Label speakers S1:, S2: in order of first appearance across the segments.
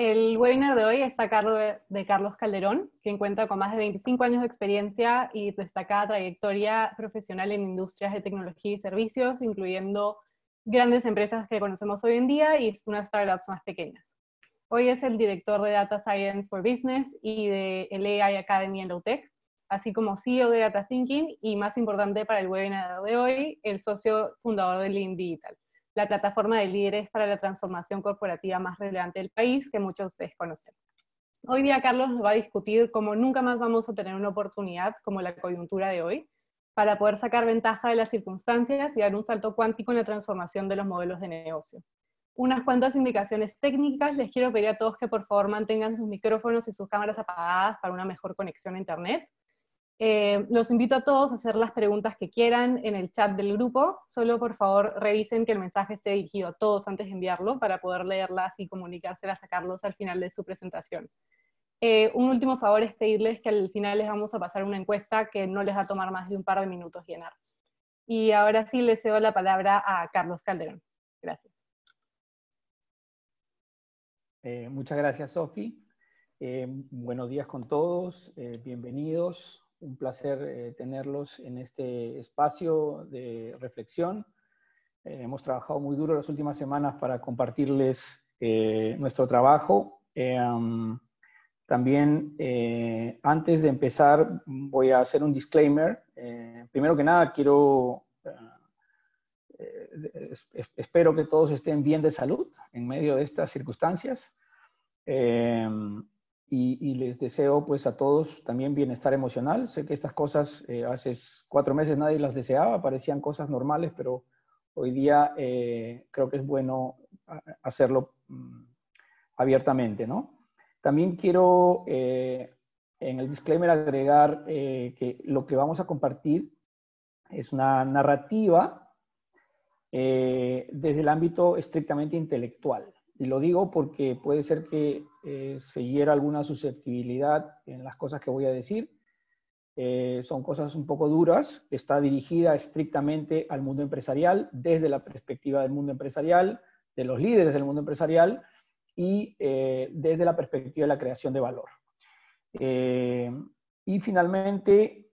S1: El webinar de hoy está a cargo de Carlos Calderón, quien cuenta con más de 25 años de experiencia y destacada trayectoria profesional en industrias de tecnología y servicios, incluyendo grandes empresas que conocemos hoy en día y unas startups más pequeñas. Hoy es el director de Data Science for Business y de el AI Academy en Lautech, así como CEO de Data Thinking y, más importante para el webinar de hoy, el socio fundador de Lean Digital, la plataforma de líderes para la transformación corporativa más relevante del país, que muchos de ustedes conocen. Hoy día Carlos nos va a discutir cómo nunca más vamos a tener una oportunidad como la coyuntura de hoy, para poder sacar ventaja de las circunstancias y dar un salto cuántico en la transformación de los modelos de negocio. Unas cuantas indicaciones técnicas. Les quiero pedir a todos que por favor mantengan sus micrófonos y sus cámaras apagadas para una mejor conexión a internet. Los invito a todos a hacer las preguntas que quieran en el chat del grupo. Solo por favor revisen que el mensaje esté dirigido a todos antes de enviarlo para poder leerlas y comunicárselas a Carlos al final de su presentación. Un último favor es pedirles que al final les vamos a pasar una encuesta que no les va a tomar más de un par de minutos llenar. Y ahora sí les cedo la palabra a Carlos Calderón. Gracias.
S2: Muchas gracias, Sofi. Buenos días con todos, bienvenidos. Un placer tenerlos en este espacio de reflexión. Hemos trabajado muy duro las últimas semanas para compartirles nuestro trabajo. También, antes de empezar, voy a hacer un disclaimer. Primero que nada, espero que todos estén bien de salud en medio de estas circunstancias. Y les deseo pues a todos también bienestar emocional. Sé que estas cosas hace 4 meses nadie las deseaba, parecían cosas normales, pero hoy día creo que es bueno hacerlo abiertamente, ¿no? También quiero en el disclaimer agregar que lo que vamos a compartir es una narrativa desde el ámbito estrictamente intelectual. Y lo digo porque puede ser que se hiera alguna susceptibilidad en las cosas que voy a decir. Son cosas un poco duras. Está dirigida estrictamente al mundo empresarial, desde la perspectiva del mundo empresarial, de los líderes del mundo empresarial y desde la perspectiva de la creación de valor. Y finalmente,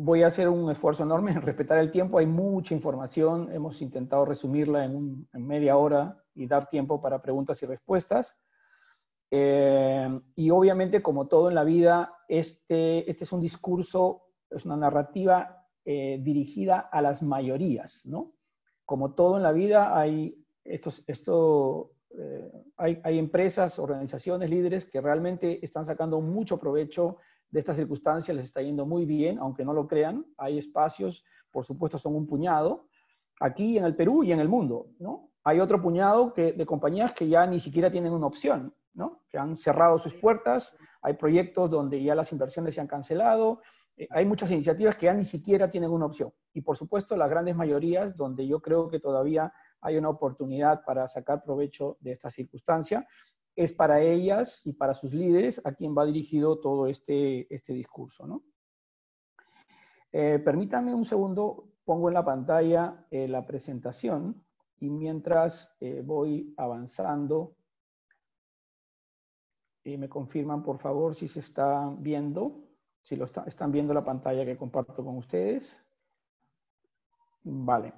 S2: voy a hacer un esfuerzo enorme en respetar el tiempo. Hay mucha información, hemos intentado resumirla en media hora y dar tiempo para preguntas y respuestas. Y obviamente, como todo en la vida, este es un discurso, es una narrativa dirigida a las mayorías, ¿no? Como todo en la vida, hay empresas, organizaciones, líderes que realmente están sacando mucho provecho de estas circunstancias, les está yendo muy bien, aunque no lo crean. Hay espacios, por supuesto, son un puñado, aquí en el Perú y en el mundo, ¿no? Hay otro puñado de compañías que ya ni siquiera tienen una opción, ¿no? Que han cerrado sus puertas, hay proyectos donde ya las inversiones se han cancelado, hay muchas iniciativas que ya ni siquiera tienen una opción. Y por supuesto, las grandes mayorías donde yo creo que todavía hay una oportunidad para sacar provecho de esta circunstancia. Es para ellas y para sus líderes a quien va dirigido todo este discurso, ¿no? Permítanme un segundo, pongo en la pantalla la presentación y mientras voy avanzando, me confirman por favor si se está viendo, si están viendo la pantalla que comparto con ustedes. Vale,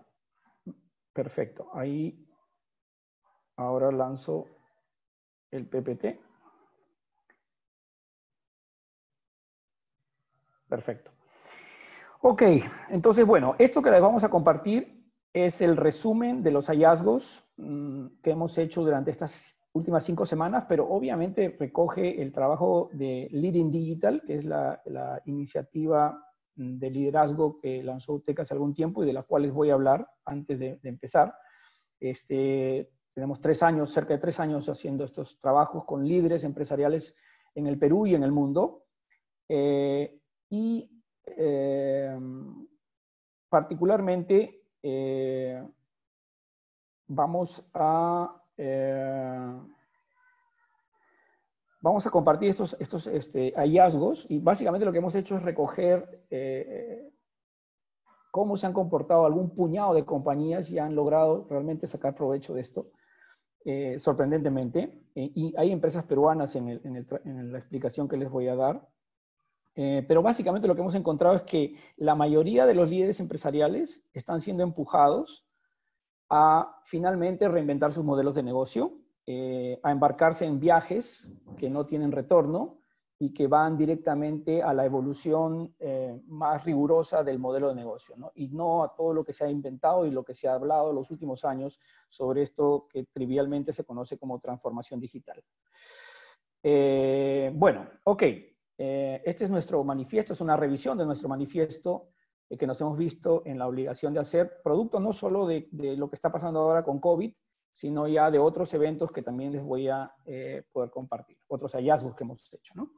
S2: perfecto. Ahí ahora lanzo el PPT. Perfecto. Ok, entonces, bueno, esto que les vamos a compartir es el resumen de los hallazgos que hemos hecho durante estas últimas 5 semanas, pero obviamente recoge el trabajo de Leading Digital, que es la iniciativa de liderazgo que lanzó UTEC hace algún tiempo y de la cual les voy a hablar antes de empezar. Tenemos 3 años, cerca de 3 años haciendo estos trabajos con líderes empresariales en el Perú y en el mundo. Particularmente vamos a compartir estos hallazgos y básicamente lo que hemos hecho es recoger cómo se han comportado algún puñado de compañías y han logrado realmente sacar provecho de esto. sorprendentemente, y hay empresas peruanas en la explicación que les voy a dar. Pero básicamente lo que hemos encontrado es que la mayoría de los líderes empresariales están siendo empujados a finalmente reinventar sus modelos de negocio, a embarcarse en viajes que no tienen retorno y que van directamente a la evolución más rigurosa del modelo de negocio, ¿no? Y no a todo lo que se ha inventado y lo que se ha hablado en los últimos años sobre esto que trivialmente se conoce como transformación digital. Bueno, ok. Este es nuestro manifiesto, es una revisión de nuestro manifiesto que nos hemos visto en la obligación de hacer, producto no solo de lo que está pasando ahora con COVID, sino ya de otros eventos que también les voy a poder compartir, otros hallazgos que hemos hecho, ¿no?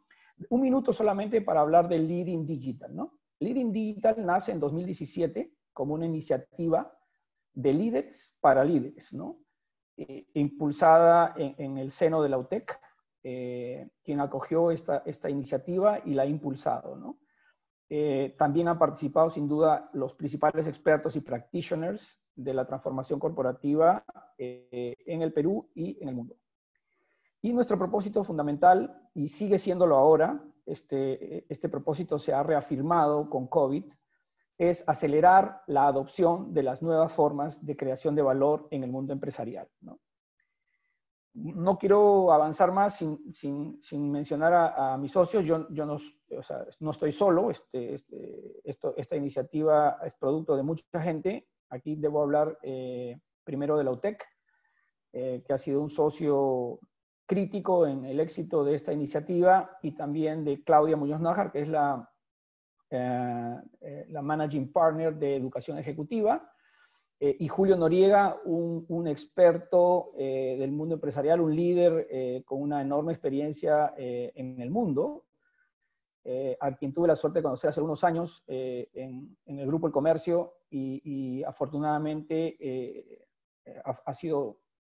S2: Un minuto solamente para hablar del Leading Digital, ¿no? Leading Digital nace en 2017 como una iniciativa de líderes para líderes, ¿no? Impulsada en el seno de la UTEC, quien acogió esta iniciativa y la ha impulsado, ¿no? También han participado sin duda los principales expertos y practitioners de la transformación corporativa en el Perú y en el mundo. Y nuestro propósito fundamental, y sigue siéndolo ahora, este propósito se ha reafirmado con COVID, es acelerar la adopción de las nuevas formas de creación de valor en el mundo empresarial, ¿no? No quiero avanzar más sin mencionar a mis socios. Yo no estoy solo. Esta iniciativa es producto de mucha gente. Aquí debo hablar primero de la UTEC, que ha sido un socio crítico en el éxito de esta iniciativa, y también de Claudia Muñoz Nájar, que es la Managing Partner de Educación Ejecutiva, y Julio Noriega, un experto del mundo empresarial, un líder con una enorme experiencia en el mundo, a quien tuve la suerte de conocer hace unos años en el Grupo El Comercio, y afortunadamente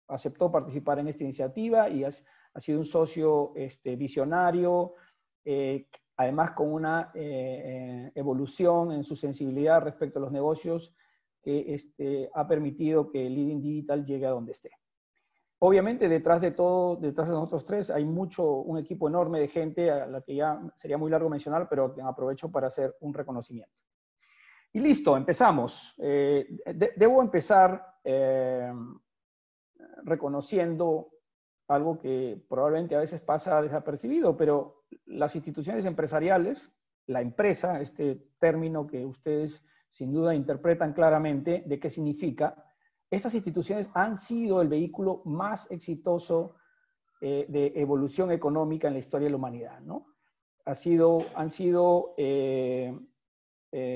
S2: aceptó participar en esta iniciativa y ha sido un socio visionario, además con una evolución en su sensibilidad respecto a los negocios que ha permitido que Leading Digital llegue a donde esté. Obviamente, detrás de nosotros tres, hay un equipo enorme de gente a la que ya sería muy largo mencionar, pero aprovecho para hacer un reconocimiento. Y listo, empezamos. Debo empezar reconociendo algo que probablemente a veces pasa desapercibido, pero las instituciones empresariales, la empresa, este término que ustedes sin duda interpretan claramente de qué significa, estas instituciones han sido el vehículo más exitoso de evolución económica en la historia de la humanidad, ¿no? Han sido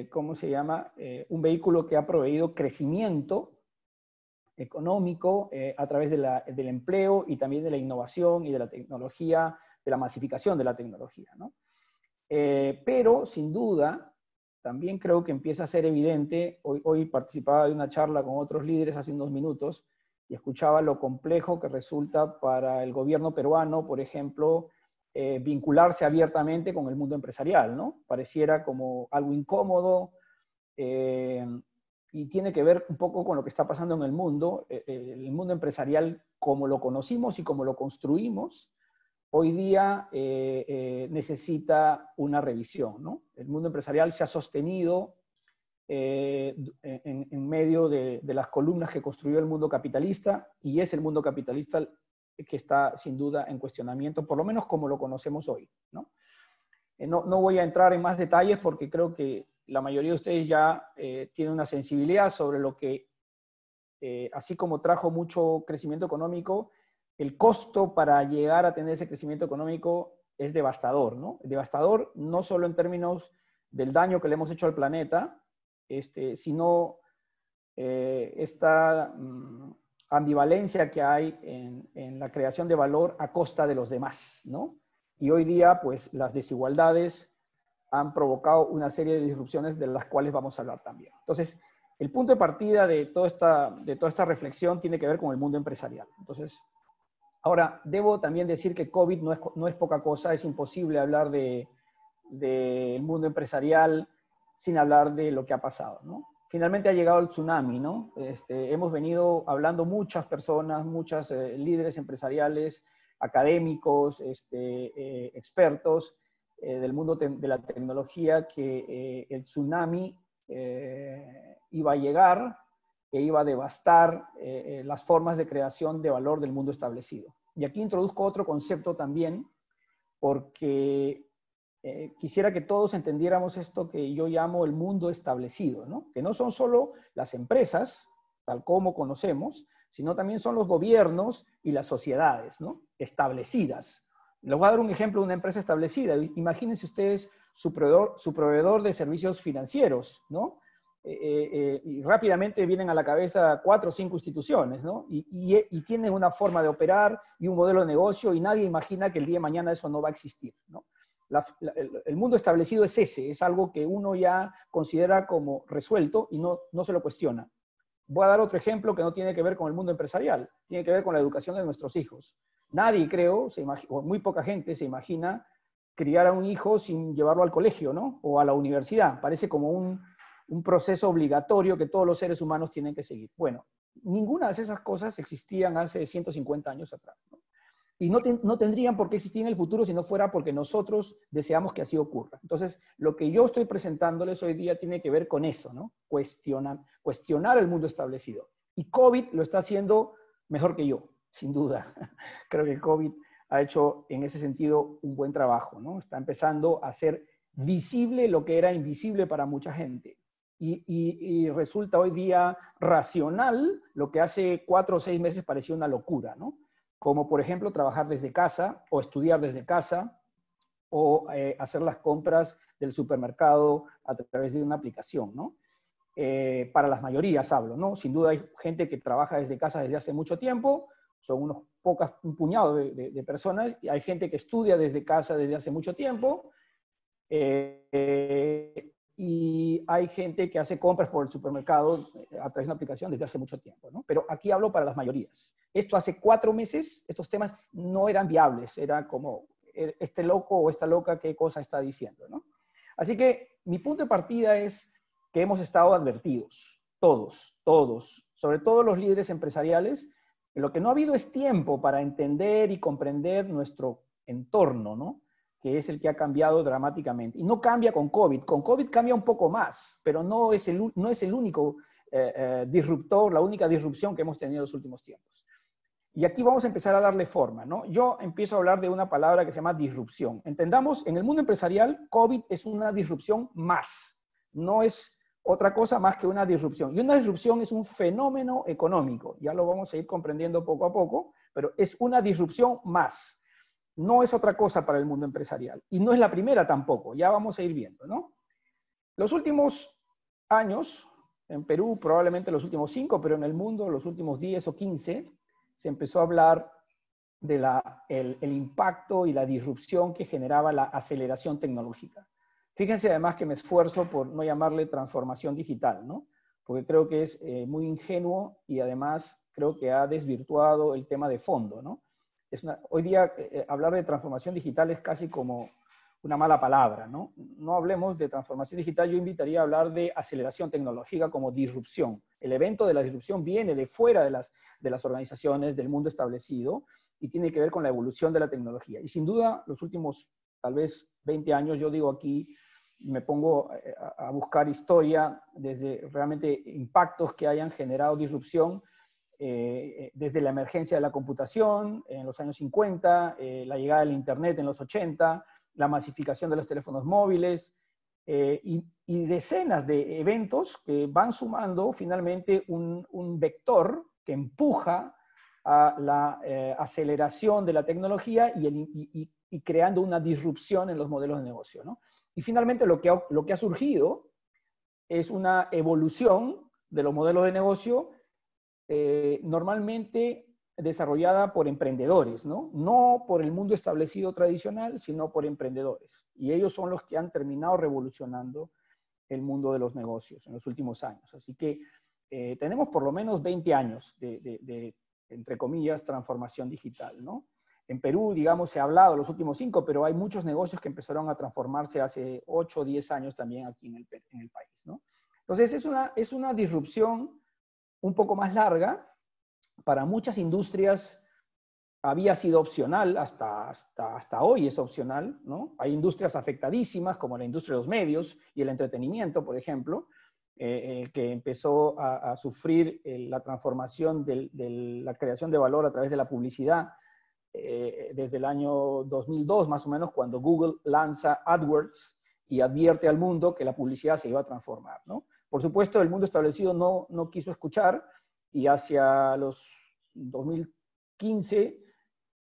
S2: ¿cómo se llama? Un vehículo que ha proveído crecimiento económico a través del empleo y también de la innovación y de la tecnología, de la masificación de la tecnología, ¿no? Pero, sin duda, también creo que empieza a ser evidente. Hoy participaba de una charla con otros líderes hace unos minutos y escuchaba lo complejo que resulta para el gobierno peruano, por ejemplo, vincularse abiertamente con el mundo empresarial, ¿no? Pareciera como algo incómodo, y tiene que ver un poco con lo que está pasando en el mundo empresarial como lo conocimos y como lo construimos. Hoy día necesita una revisión, ¿no? El mundo empresarial se ha sostenido en medio de las columnas que construyó el mundo capitalista, y es el mundo capitalista que está sin duda en cuestionamiento, por lo menos como lo conocemos hoy, ¿no? No voy a entrar en más detalles porque creo que la mayoría de ustedes ya tienen una sensibilidad sobre lo que, así como trajo mucho crecimiento económico, el costo para llegar a tener ese crecimiento económico es devastador, ¿no? Devastador no solo en términos del daño que le hemos hecho al planeta, sino esta ambivalencia que hay en la creación de valor a costa de los demás, ¿no? Y hoy día, pues, las desigualdades han provocado una serie de disrupciones de las cuales vamos a hablar también. Entonces, el punto de partida de toda esta reflexión tiene que ver con el mundo empresarial. Entonces, ahora, debo también decir que COVID no es poca cosa. Es imposible hablar del mundo empresarial sin hablar de lo que ha pasado, ¿no? finalmente ha llegado el tsunami, ¿no? Hemos venido hablando muchas personas, muchos líderes empresariales, académicos, expertos del mundo de la tecnología, que el tsunami iba a llegar, que iba a devastar las formas de creación de valor del mundo establecido. Y aquí introduzco otro concepto también, porque quisiera que todos entendiéramos esto que yo llamo el mundo establecido, ¿no? Que no son solo las empresas, tal como conocemos, sino también son los gobiernos y las sociedades, ¿no? Establecidas. Les voy a dar un ejemplo de una empresa establecida. Imagínense ustedes su proveedor de servicios financieros, ¿no? Y rápidamente vienen a la cabeza 4 o 5 instituciones, ¿no? Y tienen una forma de operar y un modelo de negocio, y nadie imagina que el día de mañana eso no va a existir, ¿no? El mundo establecido es ese, es algo que uno ya considera como resuelto y no se lo cuestiona. Voy a dar otro ejemplo que no tiene que ver con el mundo empresarial, tiene que ver con la educación de nuestros hijos. Nadie, creo, o muy poca gente se imagina criar a un hijo sin llevarlo al colegio, ¿no? O a la universidad. Parece como un proceso obligatorio que todos los seres humanos tienen que seguir. Bueno, ninguna de esas cosas existían hace 150 años atrás, ¿no? Y no tendrían por qué existir en el futuro si no fuera porque nosotros deseamos que así ocurra. Entonces, lo que yo estoy presentándoles hoy día tiene que ver con eso, ¿no? Cuestionar el mundo establecido. Y COVID lo está haciendo mejor que yo, sin duda. Creo que COVID ha hecho en ese sentido un buen trabajo, ¿no? Está empezando a hacer visible lo que era invisible para mucha gente. Y resulta hoy día racional lo que hace 4 o 6 meses parecía una locura, ¿no? Como por ejemplo trabajar desde casa o estudiar desde casa o hacer las compras del supermercado a través de una aplicación, ¿no? Para las mayorías hablo, ¿no? Sin duda hay gente que trabaja desde casa desde hace mucho tiempo, son un puñado de personas, y hay gente que estudia desde casa desde hace mucho tiempo, y hay gente que hace compras por el supermercado a través de una aplicación desde hace mucho tiempo, ¿no? Pero aquí hablo para las mayorías. Esto hace 4 meses, estos temas no eran viables, era como, este loco o esta loca, ¿qué cosa está diciendo, ¿no? Así que mi punto de partida es que hemos estado advertidos, todos, sobre todo los líderes empresariales. Lo que no ha habido es tiempo para entender y comprender nuestro entorno, ¿no? Que es el que ha cambiado dramáticamente. Y no cambia con COVID. Con COVID cambia un poco más, pero no es el único disruptor, la única disrupción que hemos tenido en los últimos tiempos. Y aquí vamos a empezar a darle forma, ¿no? Yo empiezo a hablar de una palabra que se llama disrupción. Entendamos, en el mundo empresarial, COVID es una disrupción más. No es otra cosa más que una disrupción. Y una disrupción es un fenómeno económico. Ya lo vamos a ir comprendiendo poco a poco, pero es una disrupción más. No es otra cosa para el mundo empresarial. Y no es la primera tampoco. Ya vamos a ir viendo, ¿no? Los últimos años, en Perú probablemente los últimos 5, pero en el mundo los últimos 10 o 15, se empezó a hablar de el impacto y la disrupción que generaba la aceleración tecnológica. Fíjense además que me esfuerzo por no llamarle transformación digital, ¿no? Porque creo que es muy ingenuo y además creo que ha desvirtuado el tema de fondo, ¿no? Hoy día hablar de transformación digital es casi como una mala palabra, ¿no? No hablemos de transformación digital, yo invitaría a hablar de aceleración tecnológica como disrupción. El evento de la disrupción viene de fuera de las organizaciones, del mundo establecido, y tiene que ver con la evolución de la tecnología. Y sin duda, los últimos, tal vez 20 años, yo digo aquí, me pongo a buscar historia desde realmente impactos que hayan generado disrupción, desde la emergencia de la computación en los años 50, la llegada del Internet en los 80, la masificación de los teléfonos móviles, y decenas de eventos que van sumando finalmente un vector que empuja a la aceleración de la tecnología y creando una disrupción en los modelos de negocio, ¿no? Y finalmente lo que ha surgido es una evolución de los modelos de negocio normalmente desarrollada por emprendedores, ¿no? No por el mundo establecido tradicional, sino por emprendedores. Y ellos son los que han terminado revolucionando el mundo de los negocios en los últimos años. Así que tenemos por lo menos 20 años de, entre comillas, transformación digital, ¿no? En Perú, digamos, se ha hablado los últimos 5, pero hay muchos negocios que empezaron a transformarse hace 8 o 10 años también aquí en el país, ¿no? Entonces, es una disrupción un poco más larga. Para muchas industrias había sido opcional, hasta hoy es opcional, ¿no? Hay industrias afectadísimas, como la industria de los medios y el entretenimiento, por ejemplo, que empezó a sufrir la transformación de la creación de valor a través de la publicidad desde el año 2002, más o menos, cuando Google lanza AdWords y advierte al mundo que la publicidad se iba a transformar, ¿no? Por supuesto, el mundo establecido no quiso escuchar, y hacia los 2015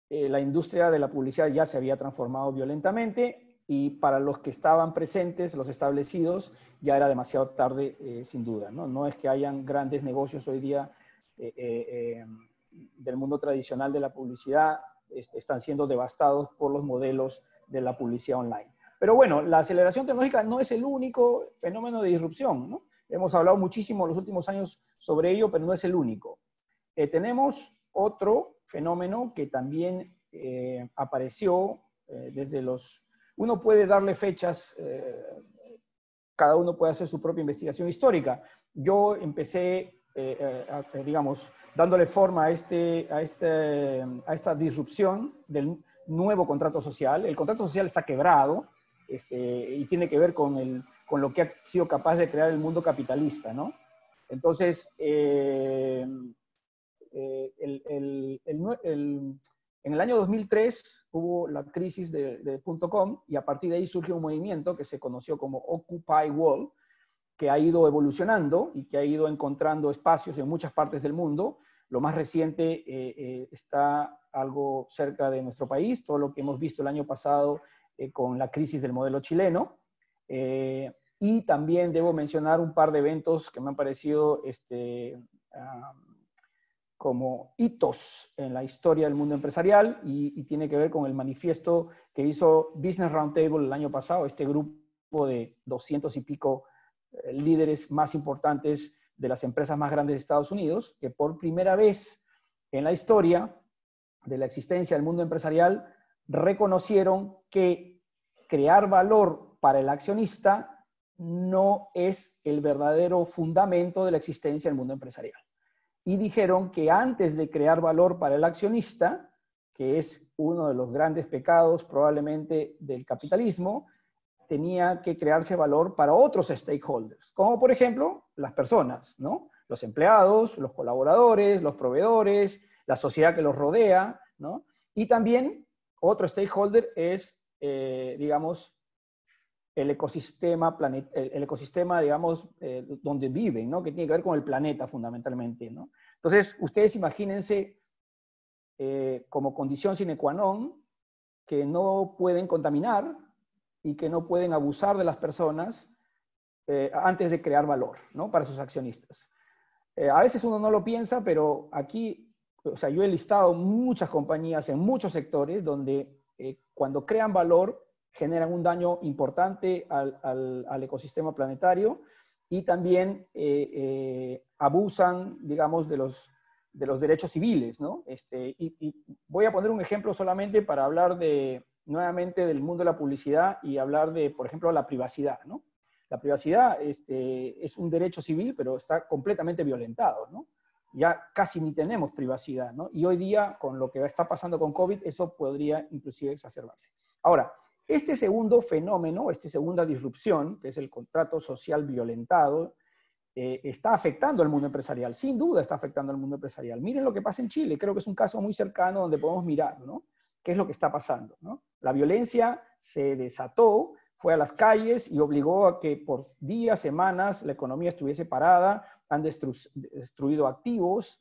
S2: la industria de la publicidad ya se había transformado violentamente, y para los que estaban presentes, los establecidos, ya era demasiado tarde, sin duda, ¿no? No es que hayan grandes negocios hoy día del mundo tradicional de la publicidad, están siendo devastados por los modelos de la publicidad online. Pero bueno, la aceleración tecnológica no es el único fenómeno de disrupción, ¿no? Hemos hablado muchísimo en los últimos años sobre ello, pero no es el único. Tenemos otro fenómeno que también apareció desde los... Uno puede darle fechas, cada uno puede hacer su propia investigación histórica. Yo empecé, digamos, dándole forma a esta disrupción del nuevo contrato social. El contrato social está quebrado, y tiene que ver con lo que ha sido capaz de crear el mundo capitalista, ¿no? Entonces, en el año 2003 hubo la crisis de .com, y a partir de ahí surge un movimiento que se conoció como Occupy Wall, que ha ido evolucionando y que ha ido encontrando espacios en muchas partes del mundo. Lo más reciente está algo cerca de nuestro país, todo lo que hemos visto el año pasado con la crisis del modelo chileno. Y también debo mencionar un par de eventos que me han parecido como hitos en la historia del mundo empresarial, y tiene que ver con el manifiesto que hizo Business Roundtable el año pasado, este grupo de 200 y pico líderes más importantes de las empresas más grandes de Estados Unidos, que por primera vez en la historia de la existencia del mundo empresarial reconocieron que crear valor para el accionista no es el verdadero fundamento de la existencia del mundo empresarial. Y dijeron que antes de crear valor para el accionista, que es uno de los grandes pecados probablemente del capitalismo, tenía que crearse valor para otros stakeholders, como por ejemplo las personas, ¿no? Los empleados, los colaboradores, los proveedores, la sociedad que los rodea, ¿no? Y también otro stakeholder es, digamos, el ecosistema, digamos, donde viven, ¿no? Que tiene que ver con el planeta fundamentalmente, ¿no? Entonces, ustedes imagínense como condición sine qua non que no pueden contaminar y que no pueden abusar de las personas antes de crear valor, ¿no? Para sus accionistas. A veces uno no lo piensa, pero aquí, o sea, yo he listado muchas compañías en muchos sectores donde cuando crean valor generan un daño importante al ecosistema planetario, y también abusan, digamos, de los derechos civiles, ¿no? Y voy a poner un ejemplo solamente para hablar nuevamente del mundo de la publicidad y hablar de, por ejemplo, la privacidad, ¿no? La privacidad es un derecho civil, pero está completamente violentado, ¿no? Ya casi ni tenemos privacidad, ¿no? Y hoy día, con lo que está pasando con COVID, eso podría inclusive exacerbarse. Ahora, este segundo fenómeno, esta segunda disrupción, que es el contrato social violentado, está afectando al mundo empresarial, sin duda está afectando al mundo empresarial. Miren lo que pasa en Chile, creo que es un caso muy cercano donde podemos mirar, ¿no? ¿Qué es lo que está pasando, ¿no? La violencia se desató, fue a las calles y obligó a que por días, semanas, la economía estuviese parada, han destruido activos,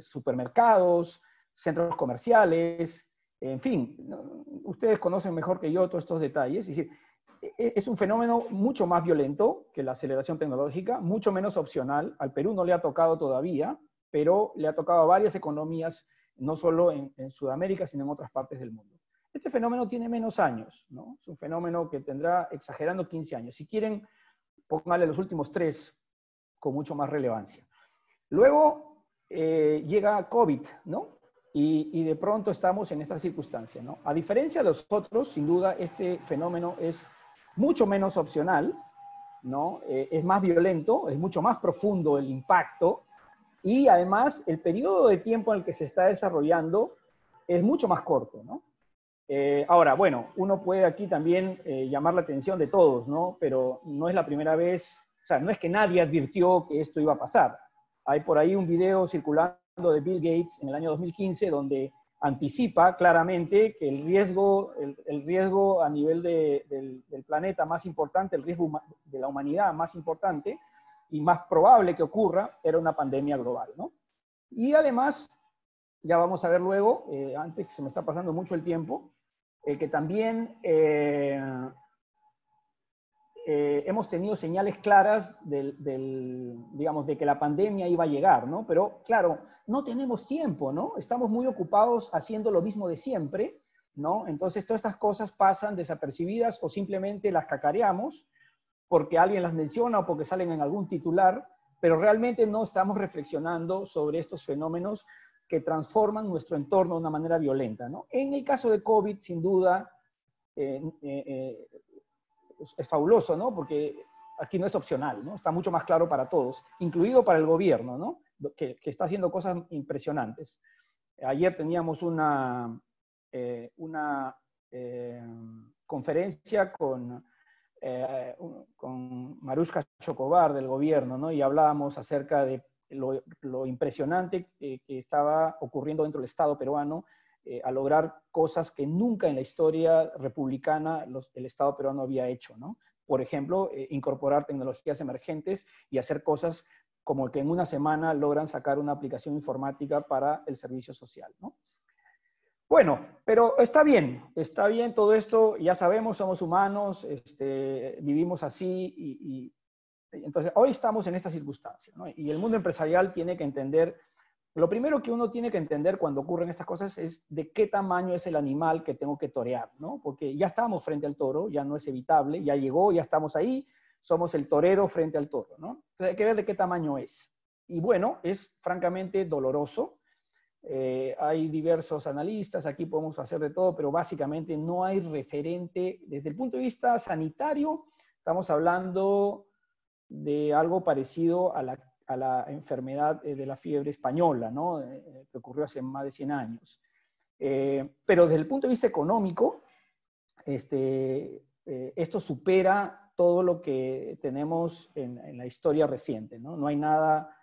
S2: supermercados, centros comerciales, en fin, ustedes conocen mejor que yo todos estos detalles. Es decir, es un fenómeno mucho más violento que la aceleración tecnológica, mucho menos opcional. Al Perú no le ha tocado todavía, pero le ha tocado a varias economías, no solo en Sudamérica, sino en otras partes del mundo. Este fenómeno tiene menos años, ¿no? Es un fenómeno que tendrá, exagerando, 15 años. Si quieren, pónganle los últimos 3 con mucho más relevancia. Luego llega COVID, ¿no? Y de pronto estamos en esta circunstancia, ¿no? A diferencia de los otros, sin duda, este fenómeno es mucho menos opcional, ¿no? Es más violento, es mucho más profundo el impacto, y además el periodo de tiempo en el que se está desarrollando es mucho más corto, ¿no? Ahora, bueno, uno puede aquí también llamar la atención de todos, ¿no? Pero no es la primera vez, o sea, no es que nadie advirtió que esto iba a pasar. Hay por ahí un video circulando de Bill Gates en el año 2015 donde anticipa claramente que el riesgo a nivel del planeta más importante, el riesgo de la humanidad más importante y más probable que ocurra, era una pandemia global, ¿no? Y además, ya vamos a ver luego, antes que se me está pasando mucho el tiempo, que también hemos tenido señales claras digamos, de que la pandemia iba a llegar, ¿no? Pero claro, no tenemos tiempo, ¿no? Estamos muy ocupados haciendo lo mismo de siempre, ¿no? Entonces todas estas cosas pasan desapercibidas o simplemente las cacareamos porque alguien las menciona o porque salen en algún titular, pero realmente no estamos reflexionando sobre estos fenómenos que transforman nuestro entorno de una manera violenta, ¿no? En el caso de COVID, sin duda, es fabuloso, ¿no? Porque aquí no es opcional, ¿no? Está mucho más claro para todos, incluido para el gobierno, ¿no? Que está haciendo cosas impresionantes. Ayer teníamos una conferencia con Mariuszka Chocobar del gobierno, ¿no? Y hablábamos acerca de lo impresionante que estaba ocurriendo dentro del Estado peruano a lograr cosas que nunca en la historia republicana el Estado peruano había hecho, ¿no? Por ejemplo, incorporar tecnologías emergentes y hacer cosas como que en una semana logran sacar una aplicación informática para el servicio social, ¿no? Bueno, pero está bien todo esto, ya sabemos, somos humanos, vivimos así y entonces hoy estamos en esta circunstancia, ¿no? Y el mundo empresarial tiene que entender, lo primero que uno tiene que entender cuando ocurren estas cosas es de qué tamaño es el animal que tengo que torear, ¿no? Porque ya estamos frente al toro, ya no es evitable, ya llegó, ya estamos ahí, somos el torero frente al toro, ¿no? Entonces hay que ver de qué tamaño es. Y bueno, es francamente doloroso. Hay diversos analistas, aquí podemos hacer de todo, pero básicamente no hay referente. Desde el punto de vista sanitario, estamos hablando de algo parecido a la enfermedad de la fiebre española, ¿no? Que ocurrió hace más de 100 años. Pero desde el punto de vista económico, esto supera todo lo que tenemos en la historia reciente, ¿no? No hay nada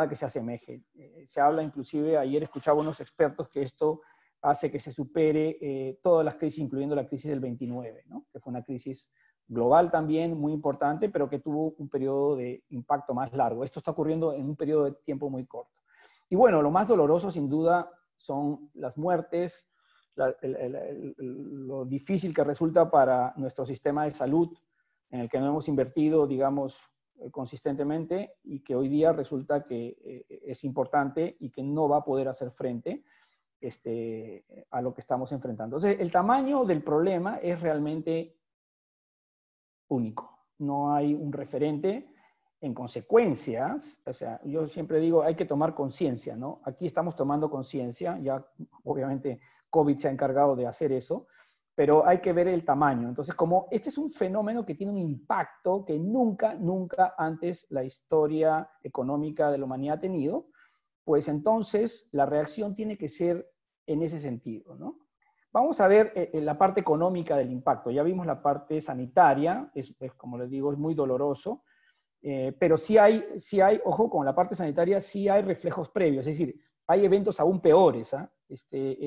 S2: que se asemeje. Se habla inclusive, ayer escuchaba unos expertos que esto hace que se supere todas las crisis, incluyendo la crisis del 29, ¿no? Que fue una crisis global también muy importante, pero que tuvo un periodo de impacto más largo. Esto está ocurriendo en un periodo de tiempo muy corto. Y bueno, lo más doloroso sin duda son las muertes, lo difícil que resulta para nuestro sistema de salud, en el que no hemos invertido, digamos, consistentemente y que hoy día resulta que es importante y que no va a poder hacer frente a lo que estamos enfrentando. Entonces, el tamaño del problema es realmente único. No hay un referente. En consecuencias, o sea, yo siempre digo, hay que tomar conciencia, ¿no? Aquí estamos tomando conciencia, ya obviamente COVID se ha encargado de hacer eso, pero hay que ver el tamaño. Entonces, como este es un fenómeno que tiene un impacto que nunca antes la historia económica de la humanidad ha tenido, pues entonces la reacción tiene que ser en ese sentido, ¿no? Vamos a ver la parte económica del impacto. Ya vimos la parte sanitaria, como les digo, es muy doloroso, pero sí hay, ojo, con la parte sanitaria sí hay reflejos previos, es decir, hay eventos aún peores, ¿ah?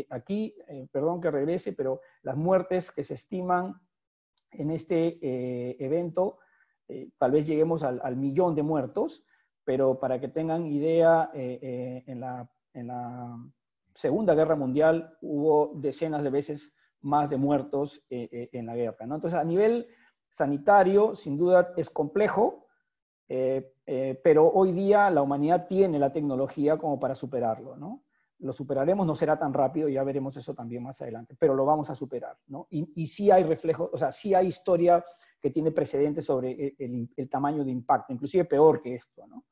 S2: Aquí, perdón que regrese, pero las muertes que se estiman en este evento, tal vez lleguemos al millón de muertos, pero para que tengan idea, en la Segunda Guerra Mundial hubo decenas de veces más de muertos en la guerra, ¿no? Entonces, a nivel sanitario, sin duda es complejo, pero hoy día la humanidad tiene la tecnología como para superarlo, ¿no? Lo superaremos, no será tan rápido, ya veremos eso también más adelante, pero lo vamos a superar, ¿no? Y sí hay reflejos, o sea, sí hay historia que tiene precedentes sobre el tamaño de impacto, inclusive peor que esto, ¿no?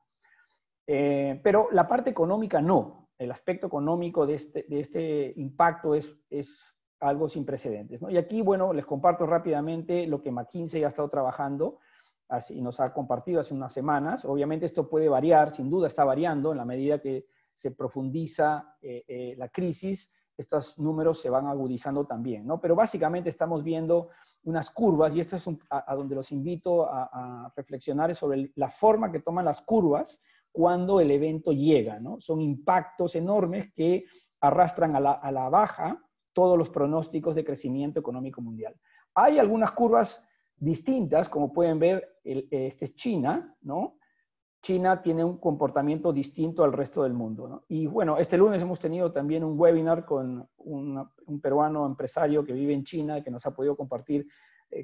S2: Pero la parte económica no. El aspecto económico de este impacto es algo sin precedentes, ¿no? Y aquí, bueno, les comparto rápidamente lo que McKinsey ha estado trabajando así nos ha compartido hace unas semanas. Obviamente esto puede variar, sin duda está variando en la medida que se profundiza la crisis, estos números se van agudizando también, ¿no? Pero básicamente estamos viendo unas curvas, y esto es a donde los invito a reflexionar, es sobre la forma que toman las curvas cuando el evento llega, ¿no? Son impactos enormes que arrastran a la baja todos los pronósticos de crecimiento económico mundial. Hay algunas curvas distintas, como pueden ver, este es China, ¿no? China tiene un comportamiento distinto al resto del mundo, ¿no? Y bueno, este lunes hemos tenido también un webinar con un peruano empresario que vive en China, que nos ha podido compartir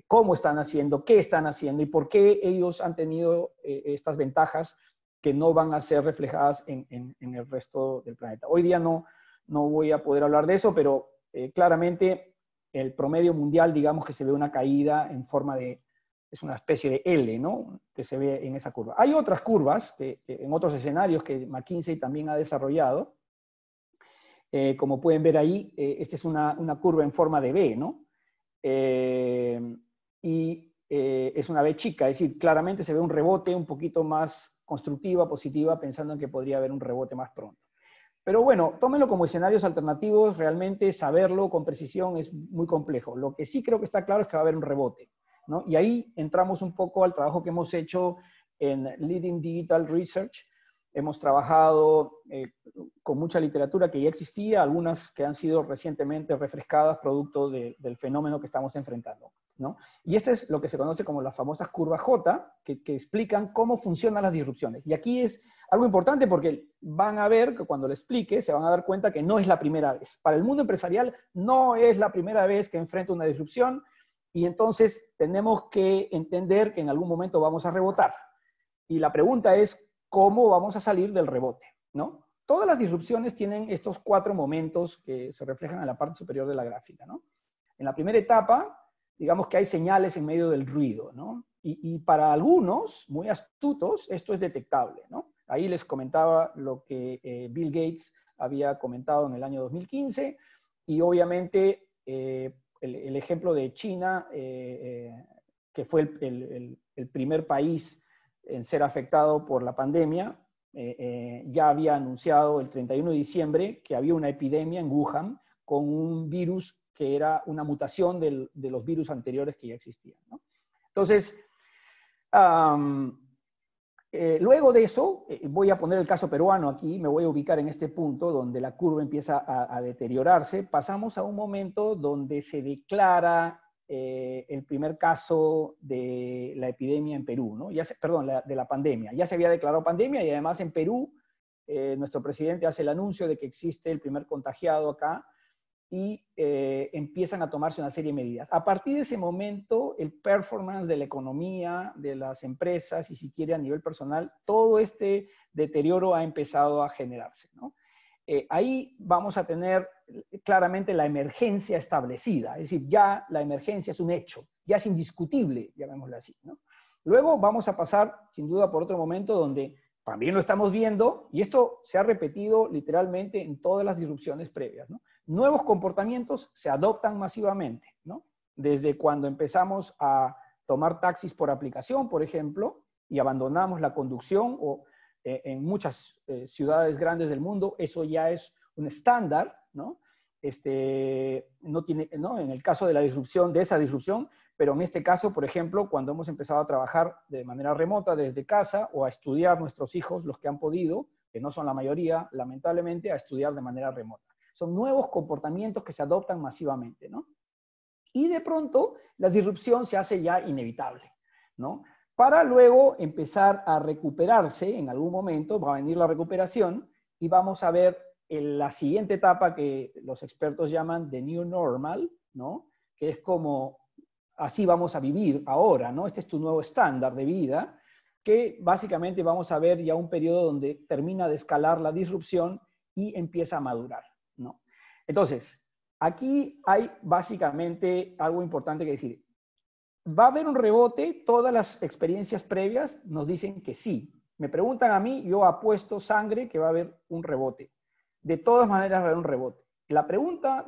S2: cómo están haciendo, qué están haciendo y por qué ellos han tenido estas ventajas que no van a ser reflejadas en el resto del planeta. Hoy día no voy a poder hablar de eso, pero claramente el promedio mundial, digamos que se ve una caída en forma de, es una especie de L, ¿no? Que se ve en esa curva. Hay otras curvas en otros escenarios que McKinsey también ha desarrollado. Como pueden ver ahí, esta es una curva en forma de V, ¿no? Es una V chica, es decir, claramente se ve un rebote un poquito más constructiva, positiva, pensando en que podría haber un rebote más pronto. Pero bueno, tómenlo como escenarios alternativos, realmente saberlo con precisión es muy complejo. Lo que sí creo que está claro es que va a haber un rebote, ¿no? Y ahí entramos un poco al trabajo que hemos hecho en Leading Digital Research. Hemos trabajado con mucha literatura que ya existía, algunas que han sido recientemente refrescadas producto del fenómeno que estamos enfrentando, ¿no? Y este es lo que se conoce como las famosas curvas J, que explican cómo funcionan las disrupciones. Y aquí es algo importante porque van a ver que cuando lo explique se van a dar cuenta que no es la primera vez. Para el mundo empresarial no es la primera vez que enfrenta una disrupción, y entonces tenemos que entender que en algún momento vamos a rebotar. Y la pregunta es, ¿cómo vamos a salir del rebote? ¿No? Todas las disrupciones tienen estos 4 momentos que se reflejan en la parte superior de la gráfica, ¿no? En la primera etapa, digamos que hay señales en medio del ruido, ¿no? Y para algunos, muy astutos, esto es detectable, ¿no? Ahí les comentaba lo que Bill Gates había comentado en el año 2015, y obviamente el ejemplo de China, que fue el primer país en ser afectado por la pandemia, ya había anunciado el 31 de diciembre que había una epidemia en Wuhan con un virus que era una mutación de los virus anteriores que ya existían, ¿no? Entonces, luego de eso, voy a poner el caso peruano aquí, me voy a ubicar en este punto donde la curva empieza a deteriorarse. Pasamos a un momento donde se declara el primer caso de la epidemia en Perú, ¿no? Perdón, de la pandemia. Ya se había declarado pandemia y además en Perú nuestro presidente hace el anuncio de que existe el primer contagiado acá, y empiezan a tomarse una serie de medidas. A partir de ese momento, el performance de la economía, de las empresas y si quiere a nivel personal, todo este deterioro ha empezado a generarse, ¿no? Ahí vamos a tener claramente la emergencia establecida, es decir, ya la emergencia es un hecho, ya es indiscutible, llamémoslo así, ¿no? Luego vamos a pasar, sin duda, por otro momento donde también lo estamos viendo, y esto se ha repetido literalmente en todas las disrupciones previas, ¿no? Nuevos comportamientos se adoptan masivamente, ¿no? Desde cuando empezamos a tomar taxis por aplicación, por ejemplo, y abandonamos la conducción, o en muchas ciudades grandes del mundo, eso ya es un estándar, ¿no? ¿no? En el caso de la disrupción, de esa disrupción, pero en este caso, por ejemplo, cuando hemos empezado a trabajar de manera remota desde casa, o a estudiar nuestros hijos, los que han podido, que no son la mayoría, lamentablemente, a estudiar de manera remota. Son nuevos comportamientos que se adoptan masivamente, ¿no? Y de pronto la disrupción se hace ya inevitable, ¿no? Para luego empezar a recuperarse, en algún momento va a venir la recuperación y vamos a ver la siguiente etapa que los expertos llaman the new normal, ¿no? Que es como, así vamos a vivir ahora, ¿no? Este es tu nuevo estándar de vida, que básicamente vamos a ver ya un periodo donde termina de escalar la disrupción y empieza a madurar, ¿no? Entonces, aquí hay básicamente algo importante que decir. ¿Va a haber un rebote? Todas las experiencias previas nos dicen que sí. Me preguntan a mí, yo apuesto sangre que va a haber un rebote. De todas maneras va a haber un rebote. La pregunta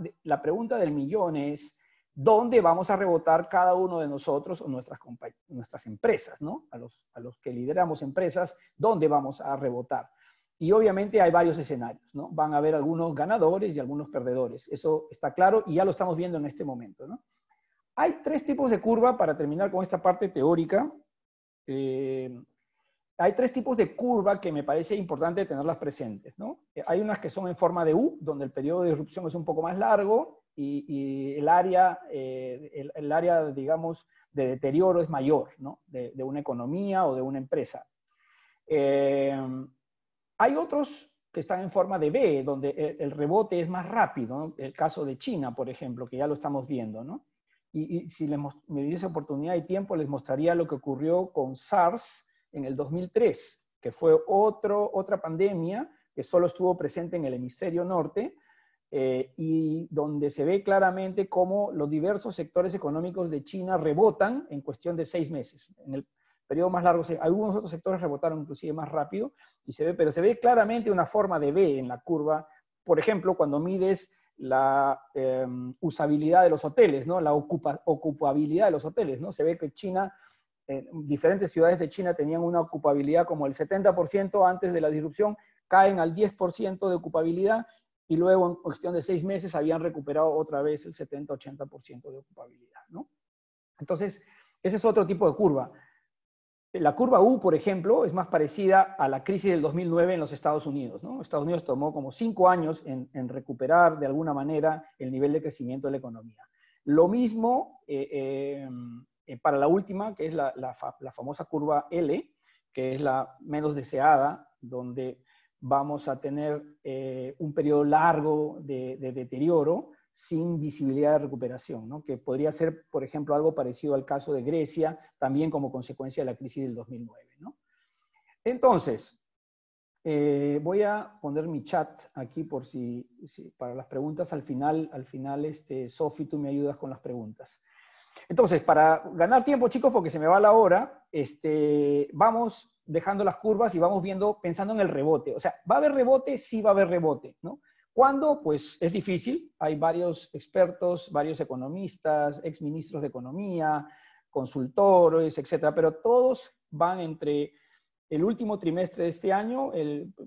S2: del millón es, dónde vamos a rebotar cada uno de nosotros o nuestras empresas, ¿no? A los que lideramos empresas, dónde vamos a rebotar. Y obviamente hay varios escenarios, ¿no? Van a haber algunos ganadores y algunos perdedores. Eso está claro y ya lo estamos viendo en este momento, ¿no? Hay tres tipos de curva, para terminar con esta parte teórica. Hay tres tipos de curva que me parece importante tenerlas presentes, ¿no? Hay unas que son en forma de U, donde el periodo de disrupción es un poco más largo y el área, digamos, de deterioro es mayor, ¿no? De una economía o de una empresa. Hay otros que están en forma de V, donde el rebote es más rápido, ¿no? El caso de China, por ejemplo, que ya lo estamos viendo, ¿no? Y si me diese oportunidad y tiempo, les mostraría lo que ocurrió con SARS en el 2003, que fue otra pandemia que solo estuvo presente en el hemisferio norte, y donde se ve claramente cómo los diversos sectores económicos de China rebotan en cuestión de 6 meses. En el periodo más largo, algunos otros sectores rebotaron inclusive más rápido, pero se ve claramente una forma de V en la curva. Por ejemplo, cuando mides la usabilidad de los hoteles, ¿no? La ocupabilidad de los hoteles, ¿no? Se ve que China, diferentes ciudades de China tenían una ocupabilidad como el 70% antes de la disrupción, caen al 10% de ocupabilidad y luego en cuestión de 6 meses habían recuperado otra vez el 70-80% de ocupabilidad, ¿no? Entonces, ese es otro tipo de curva. La curva U, por ejemplo, es más parecida a la crisis del 2009 en los Estados Unidos, ¿no? Estados Unidos tomó como 5 años en recuperar de alguna manera el nivel de crecimiento de la economía. Lo mismo para la última, que es la famosa curva L, que es la menos deseada, donde vamos a tener un periodo largo de deterioro sin visibilidad de recuperación, ¿no? Que podría ser, por ejemplo, algo parecido al caso de Grecia, también como consecuencia de la crisis del 2009, ¿no? Entonces, voy a poner mi chat aquí por si para las preguntas al final, Sofi, tú me ayudas con las preguntas. Entonces, para ganar tiempo, chicos, porque se me va la hora, vamos dejando las curvas y vamos viendo, pensando en el rebote. O sea, ¿va a haber rebote? Sí va a haber rebote, ¿no? ¿Cuándo? Pues es difícil. Hay varios expertos, varios economistas, exministros de economía, consultores, etcétera, pero todos van entre el último trimestre de este año,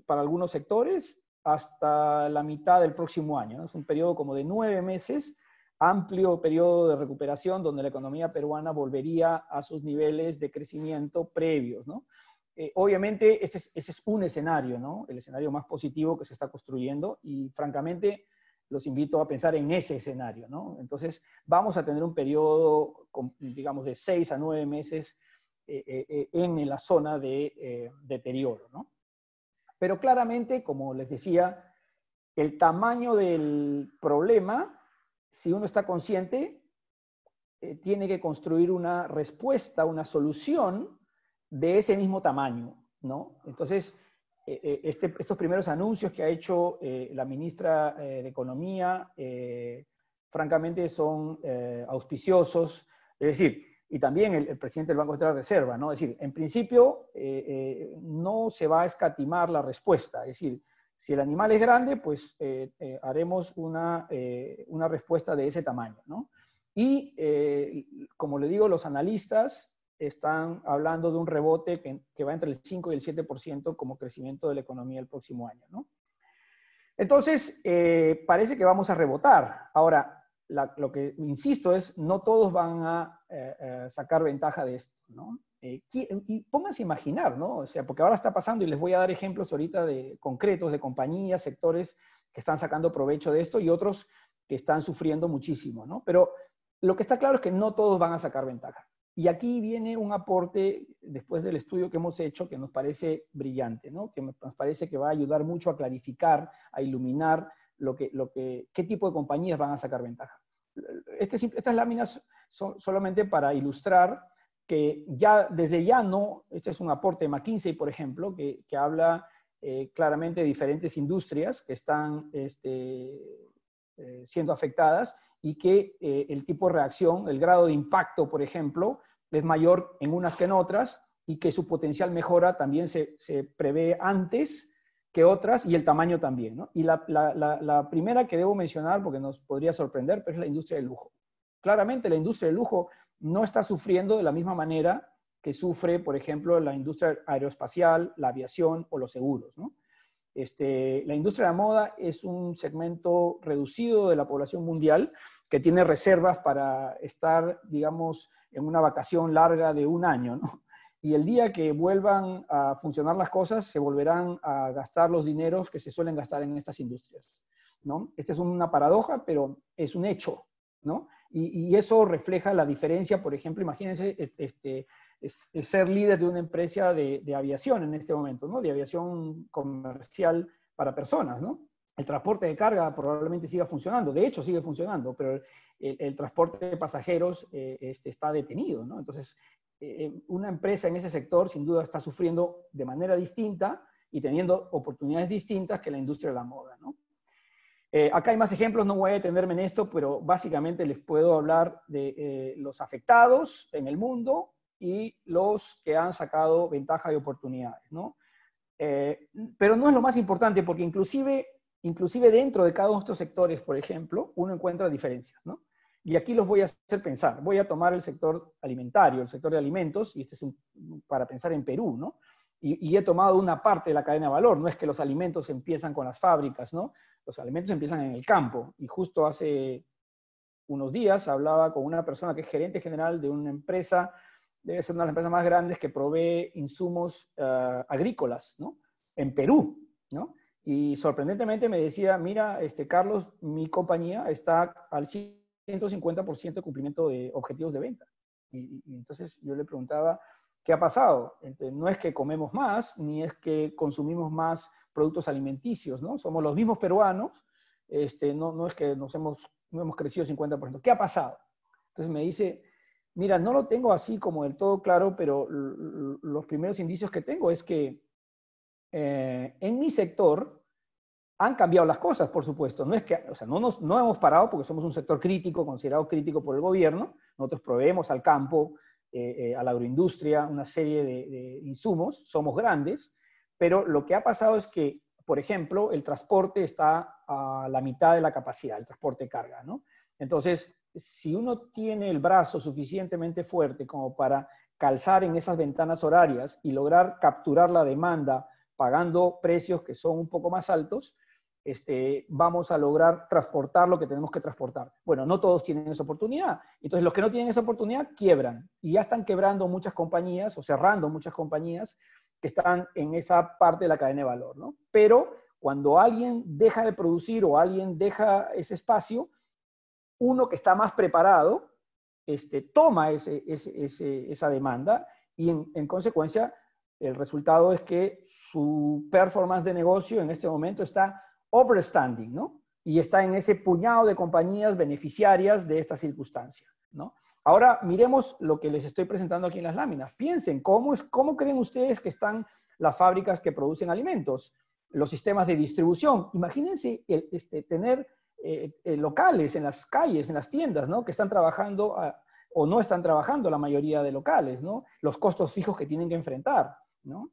S2: para algunos sectores, hasta la mitad del próximo año, ¿no? Es un periodo como de 9 meses, amplio periodo de recuperación donde la economía peruana volvería a sus niveles de crecimiento previos, ¿no? Obviamente, ese es un escenario, ¿no? El escenario más positivo que se está construyendo y, francamente, los invito a pensar en ese escenario, ¿no? Entonces, vamos a tener un periodo, digamos, de 6 a 9 meses en la zona de deterioro, ¿no? Pero claramente, como les decía, el tamaño del problema, si uno está consciente, tiene que construir una respuesta, una solución de ese mismo tamaño, ¿no? Entonces, estos primeros anuncios que ha hecho la ministra de Economía, francamente son auspiciosos, es decir, y también el presidente del Banco Central de Reserva, ¿no? Es decir, en principio no se va a escatimar la respuesta, es decir, si el animal es grande, pues haremos una respuesta de ese tamaño, ¿no? Y, como le digo, los analistas están hablando de un rebote que va entre el 5 y el 7% como crecimiento de la economía el próximo año, ¿no? Entonces, parece que vamos a rebotar. Ahora, lo que insisto es, no todos van a sacar ventaja de esto, ¿no? Y pónganse a imaginar, ¿no? O sea, porque ahora está pasando y les voy a dar ejemplos ahorita concretos de compañías, sectores que están sacando provecho de esto y otros que están sufriendo muchísimo, ¿no? Pero lo que está claro es que no todos van a sacar ventaja. Y aquí viene un aporte, después del estudio que hemos hecho, que nos parece brillante, ¿no? Que nos parece que va a ayudar mucho a clarificar, a iluminar qué tipo de compañías van a sacar ventaja. Estas láminas son solamente para ilustrar que desde ya no, este es un aporte de McKinsey, por ejemplo, que habla claramente de diferentes industrias que están siendo afectadas y que el tipo de reacción, el grado de impacto, por ejemplo, es mayor en unas que en otras y que su potencial mejora también se prevé antes que otras y el tamaño también, ¿no? Y la primera que debo mencionar, porque nos podría sorprender, pero es la industria del lujo. Claramente la industria del lujo no está sufriendo de la misma manera que sufre, por ejemplo, la industria aeroespacial, la aviación o los seguros, ¿no? La industria de la moda es un segmento reducido de la población mundial que tiene reservas para estar, digamos, en una vacación larga de un año, ¿no? Y el día que vuelvan a funcionar las cosas, se volverán a gastar los dineros que se suelen gastar en estas industrias, ¿no? Esta es una paradoja, pero es un hecho, ¿no? Y eso refleja la diferencia, por ejemplo, imagínense es ser líder de una empresa de aviación en este momento, ¿no? De aviación comercial para personas, ¿no? El transporte de carga probablemente siga funcionando, de hecho sigue funcionando, pero el transporte de pasajeros está detenido, ¿no? Entonces, una empresa en ese sector sin duda está sufriendo de manera distinta y teniendo oportunidades distintas que la industria de la moda, ¿no? Acá hay más ejemplos, no voy a detenerme en esto, pero básicamente les puedo hablar de los afectados en el mundo y los que han sacado ventaja y oportunidades, ¿no? Pero no es lo más importante, porque inclusive dentro de cada uno de estos sectores, por ejemplo, uno encuentra diferencias, ¿no? Y aquí los voy a hacer pensar. Voy a tomar el sector alimentario, el sector de alimentos, y este es para pensar en Perú, ¿no? Y he tomado una parte de la cadena de valor. No es que los alimentos empiezan con las fábricas, ¿no? Los alimentos empiezan en el campo. Y justo hace unos días hablaba con una persona que es gerente general de una empresa, debe ser una de las empresas más grandes que provee insumos agrícolas, ¿no? En Perú, ¿no? Y sorprendentemente me decía, mira, Carlos, mi compañía está al 150% de cumplimiento de objetivos de venta. Y entonces yo le preguntaba, ¿qué ha pasado? Entonces, no es que comemos más, ni es que consumimos más productos alimenticios, ¿no? Somos los mismos peruanos, no es que no hemos crecido 50%. ¿Qué ha pasado? Entonces me dice, mira, no lo tengo así como del todo claro, pero los primeros indicios que tengo es que en mi sector han cambiado las cosas, por supuesto. No es que, o sea, no hemos parado porque somos un sector crítico, considerado crítico por el gobierno. Nosotros proveemos al campo, a la agroindustria, una serie de insumos. Somos grandes, pero lo que ha pasado es que, por ejemplo, el transporte está a la mitad de la capacidad, el transporte de carga, ¿no? Entonces, si uno tiene el brazo suficientemente fuerte como para calzar en esas ventanas horarias y lograr capturar la demanda pagando precios que son un poco más altos, vamos a lograr transportar lo que tenemos que transportar. Bueno, no todos tienen esa oportunidad. Entonces, los que no tienen esa oportunidad quiebran. Y ya están quebrando muchas compañías o cerrando muchas compañías que están en esa parte de la cadena de valor, ¿no? Pero cuando alguien deja de producir o alguien deja ese espacio, uno que está más preparado toma esa demanda y en consecuencia el resultado es que su performance de negocio en este momento está overstanding, ¿no? Y está en ese puñado de compañías beneficiarias de esta circunstancia, ¿no? Ahora miremos lo que les estoy presentando aquí en las láminas. Piensen, ¿cómo creen ustedes que están las fábricas que producen alimentos? Los sistemas de distribución. Imagínense tener locales en las calles, en las tiendas, ¿no? Que están trabajando o no están trabajando la mayoría de locales, ¿no? Los costos fijos que tienen que enfrentar, ¿no?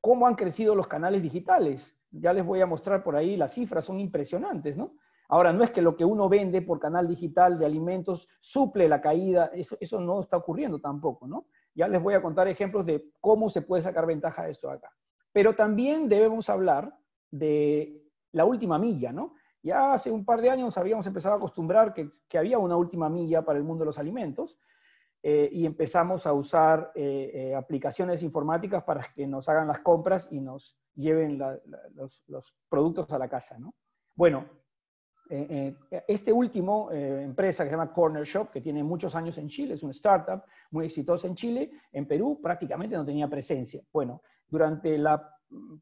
S2: ¿Cómo han crecido los canales digitales? Ya les voy a mostrar por ahí, las cifras son impresionantes, ¿no? Ahora, no es que lo que uno vende por canal digital de alimentos suple la caída, eso no está ocurriendo tampoco, ¿no? Ya les voy a contar ejemplos de cómo se puede sacar ventaja de esto acá. Pero también debemos hablar de la última milla, ¿no? Ya hace un par de años habíamos empezado a acostumbrar que había una última milla para el mundo de los alimentos y empezamos a usar aplicaciones informáticas para que nos hagan las compras y nos lleven los productos a la casa, ¿no? Bueno, último empresa que se llama Corner Shop, que tiene muchos años en Chile, es una startup muy exitosa en Chile, en Perú prácticamente no tenía presencia. Bueno, durante el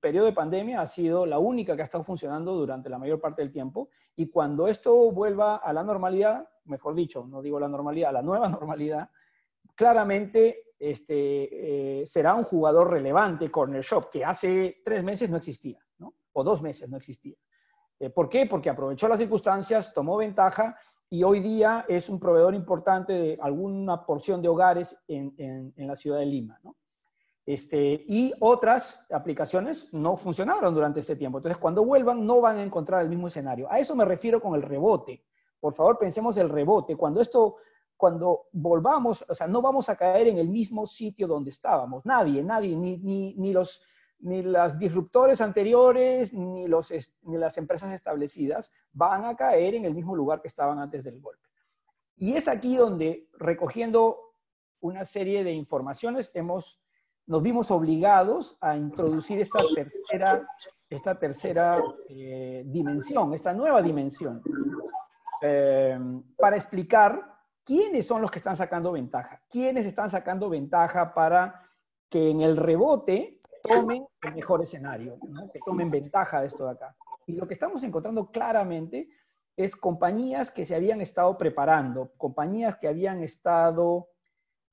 S2: periodo de pandemia ha sido la única que ha estado funcionando durante la mayor parte del tiempo, y cuando esto vuelva a la normalidad, mejor dicho, no digo la normalidad, a la nueva normalidad, claramente será un jugador relevante Corner Shop, que hace 3 meses no existía, ¿no? O 2 meses no existía. ¿Por qué? Porque aprovechó las circunstancias, tomó ventaja y hoy día es un proveedor importante de alguna porción de hogares en la ciudad de Lima, ¿no? Y otras aplicaciones no funcionaron durante este tiempo. Entonces, cuando vuelvan, no van a encontrar el mismo escenario. A eso me refiero con el rebote. Por favor, pensemos el rebote. Cuando volvamos, o sea, no vamos a caer en el mismo sitio donde estábamos. Nadie, ni las disruptores anteriores, ni las empresas establecidas van a caer en el mismo lugar que estaban antes del golpe. Y es aquí donde, recogiendo una serie de informaciones, nos vimos obligados a introducir esta tercera dimensión, esta nueva dimensión, para explicar quiénes son los que están sacando ventaja, quiénes están sacando ventaja para que en el rebote tomen el mejor escenario, ¿no? Que tomen ventaja de esto de acá. Y lo que estamos encontrando claramente es compañías que se habían estado preparando, compañías que habían estado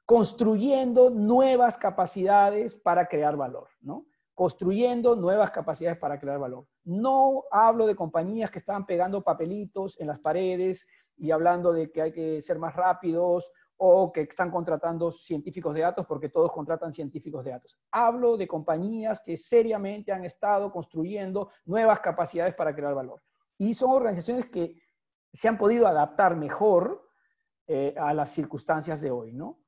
S2: construyendo nuevas capacidades para crear valor, ¿no? Construyendo nuevas capacidades para crear valor. No hablo de compañías que estaban pegando papelitos en las paredes y hablando de que hay que ser más rápidos o que están contratando científicos de datos porque todos contratan científicos de datos. Hablo de compañías que seriamente han estado construyendo nuevas capacidades para crear valor. Y son organizaciones que se han podido adaptar mejor a las circunstancias de hoy, ¿no?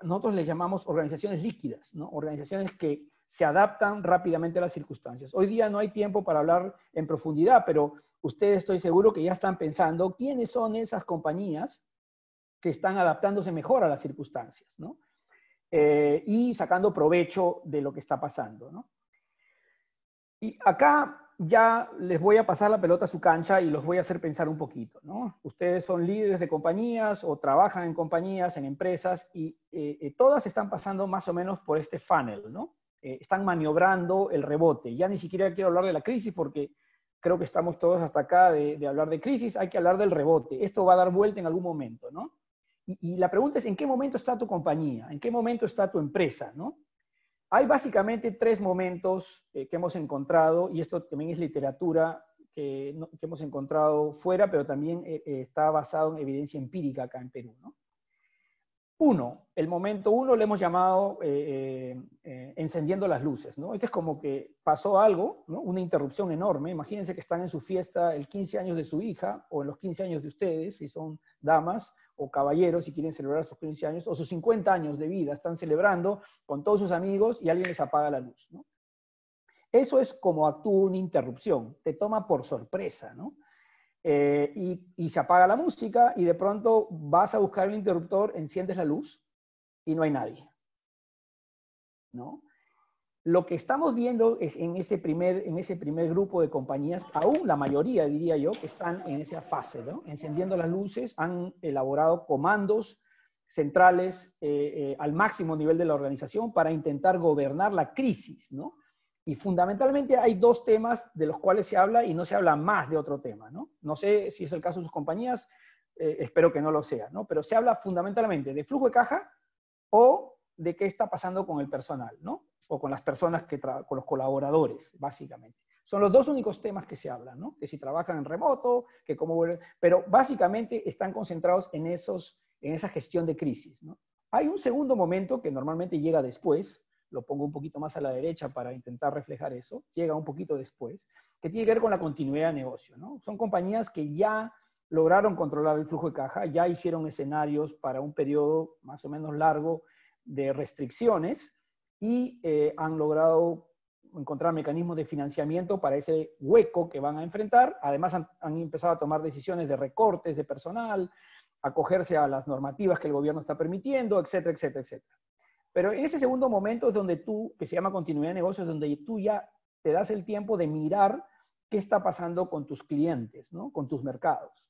S2: Nosotros les llamamos organizaciones líquidas, ¿no? Organizaciones que se adaptan rápidamente a las circunstancias. Hoy día no hay tiempo para hablar en profundidad, pero ustedes estoy seguro que ya están pensando quiénes son esas compañías que están adaptándose mejor a las circunstancias, ¿no? Y sacando provecho de lo que está pasando, ¿no? Y acá ya les voy a pasar la pelota a su cancha y los voy a hacer pensar un poquito, ¿no? Ustedes son líderes de compañías o trabajan en compañías, en empresas, y todas están pasando más o menos por este funnel, ¿no? Están maniobrando el rebote. Ya ni siquiera quiero hablar de la crisis porque creo que estamos todos hasta acá de hablar de crisis, hay que hablar del rebote. Esto va a dar vuelta en algún momento, ¿no? Y la pregunta es, ¿en qué momento está tu compañía? ¿En qué momento está tu empresa, ¿no? Hay básicamente tres momentos que hemos encontrado, y esto también es literatura que hemos encontrado fuera, pero también está basado en evidencia empírica acá en Perú, ¿no? El momento uno le hemos llamado encendiendo las luces, ¿no? Este es como que pasó algo, ¿no? Una interrupción enorme. Imagínense que están en su fiesta el 15 años de su hija, o en los 15 años de ustedes, si son damas, o caballeros, si quieren celebrar sus 15 años, o sus 50 años de vida, están celebrando con todos sus amigos y alguien les apaga la luz, ¿no? Eso es como actúa una interrupción, te toma por sorpresa, ¿no? Y se apaga la música y de pronto vas a buscar el interruptor, enciendes la luz y no hay nadie, ¿no? Lo que estamos viendo es en ese primer grupo de compañías, aún la mayoría, diría yo, que están en esa fase, ¿no? Encendiendo las luces, han elaborado comandos centrales al máximo nivel de la organización para intentar gobernar la crisis, ¿no? Y fundamentalmente hay dos temas de los cuales se habla y no se habla más de otro tema, ¿no? No sé si es el caso de sus compañías, espero que no lo sea, ¿no? Pero se habla fundamentalmente de flujo de caja o de qué está pasando con el personal, ¿no? O con las personas con los colaboradores, básicamente. Son los dos únicos temas que se hablan, ¿no? Que si trabajan en remoto, que cómo vuelven, pero básicamente están concentrados en esa gestión de crisis, ¿no? Hay un segundo momento que normalmente llega después, lo pongo un poquito más a la derecha para intentar reflejar eso, llega un poquito después, que tiene que ver con la continuidad de negocio, ¿no? Son compañías que ya lograron controlar el flujo de caja, ya hicieron escenarios para un periodo más o menos largo de restricciones y han logrado encontrar mecanismos de financiamiento para ese hueco que van a enfrentar. Además han empezado a tomar decisiones de recortes de personal, acogerse a las normativas que el gobierno está permitiendo, etcétera, etcétera, etcétera. Pero en ese segundo momento es donde que se llama continuidad de negocios, donde tú ya te das el tiempo de mirar qué está pasando con tus clientes, ¿no? Con tus mercados.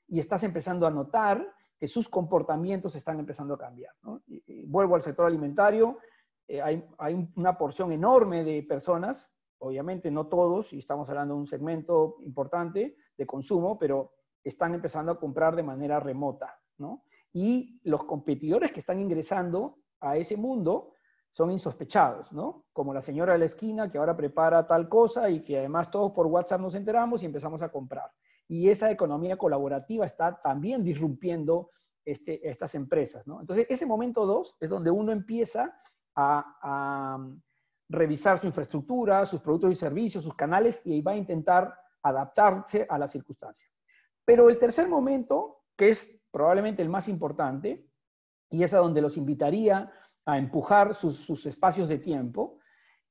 S2: Y estás empezando a notar que sus comportamientos están empezando a cambiar, ¿no? Y vuelvo al sector alimentario, hay una porción enorme de personas, obviamente no todos, y estamos hablando de un segmento importante de consumo, pero están empezando a comprar de manera remota, ¿no? Y los competidores que están ingresando a ese mundo son insospechados, ¿no? Como la señora de la esquina que ahora prepara tal cosa y que además todos por WhatsApp nos enteramos y empezamos a comprar. Y esa economía colaborativa está también disrumpiendo estas empresas, ¿no? Entonces, ese momento 2 es donde uno empieza a revisar su infraestructura, sus productos y servicios, sus canales, y va a intentar adaptarse a las circunstancias. Pero el tercer momento, que es probablemente el más importante, y es a donde los invitaría a empujar sus espacios de tiempo,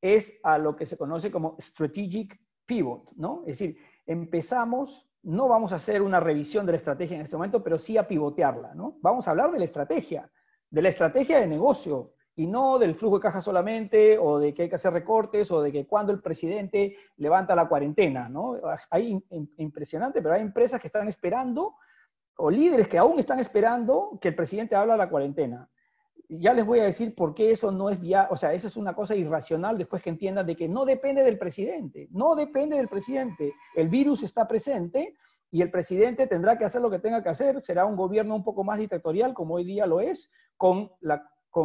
S2: es a lo que se conoce como strategic pivot, ¿no? Es decir, empezamos, no vamos a hacer una revisión de la estrategia en este momento, pero sí a pivotearla, ¿no? Vamos a hablar de la estrategia de negocio, y no del flujo de caja solamente, o de que hay que hacer recortes, o de que cuando el presidente levanta la cuarentena, ¿no? Hay, impresionante, pero hay empresas que están esperando, o líderes que aún están esperando que el presidente hable a la cuarentena. Ya les voy a decir por qué eso no es viable, o sea, eso es una cosa irracional después que entiendan de que no depende del presidente, no depende del presidente. El virus está presente y el presidente tendrá que hacer lo que tenga que hacer, será un gobierno un poco más dictatorial como hoy día lo es, con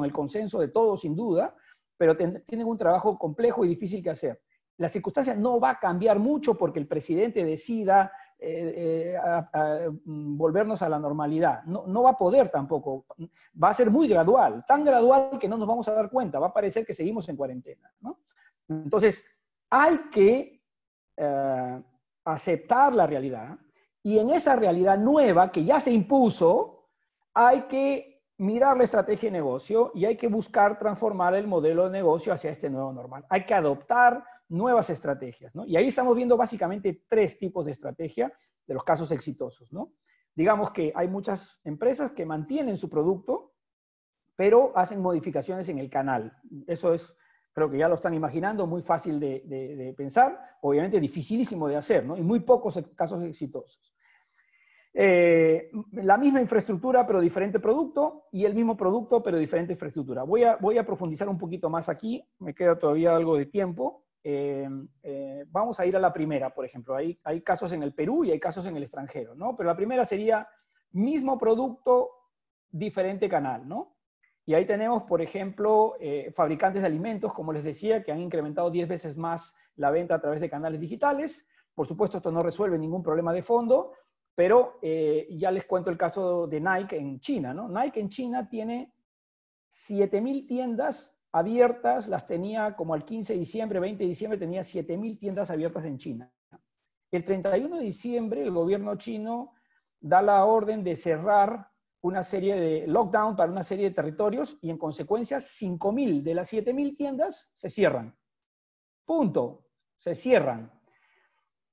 S2: el consenso de todos sin duda, pero tienen un trabajo complejo y difícil que hacer. La circunstancia no va a cambiar mucho porque el presidente decida volvernos a la normalidad. No va a poder tampoco. Va a ser muy gradual, tan gradual que no nos vamos a dar cuenta. Va a parecer que seguimos en cuarentena, ¿no? Entonces, hay que aceptar la realidad, y en esa realidad nueva que ya se impuso, hay que mirar la estrategia de negocio y hay que buscar transformar el modelo de negocio hacia este nuevo normal. Hay que adoptar nuevas estrategias, ¿no? Y ahí estamos viendo básicamente 3 tipos de estrategia de los casos exitosos, ¿no? Digamos que hay muchas empresas que mantienen su producto, pero hacen modificaciones en el canal. Eso es, creo que ya lo están imaginando, muy fácil de pensar, obviamente dificilísimo de hacer, ¿no? Y muy pocos casos exitosos. La misma infraestructura pero diferente producto, y el mismo producto pero diferente infraestructura. Voy a profundizar un poquito más aquí, me queda todavía algo de tiempo. Vamos a ir a la primera, por ejemplo. Hay casos en el Perú y hay casos en el extranjero, ¿no? Pero la primera sería mismo producto, diferente canal, ¿no? Y ahí tenemos, por ejemplo, fabricantes de alimentos, como les decía, que han incrementado 10 veces más la venta a través de canales digitales. Por supuesto, esto no resuelve ningún problema de fondo, pero ya les cuento el caso de Nike en China, ¿no? Nike en China tiene 7.000 tiendas abiertas, las tenía como al 15 de diciembre, 20 de diciembre, tenía 7.000 tiendas abiertas en China. El 31 de diciembre, el gobierno chino da la orden de cerrar una serie de lockdown para una serie de territorios, y en consecuencia 5.000 de las 7.000 tiendas se cierran. Punto. Se cierran.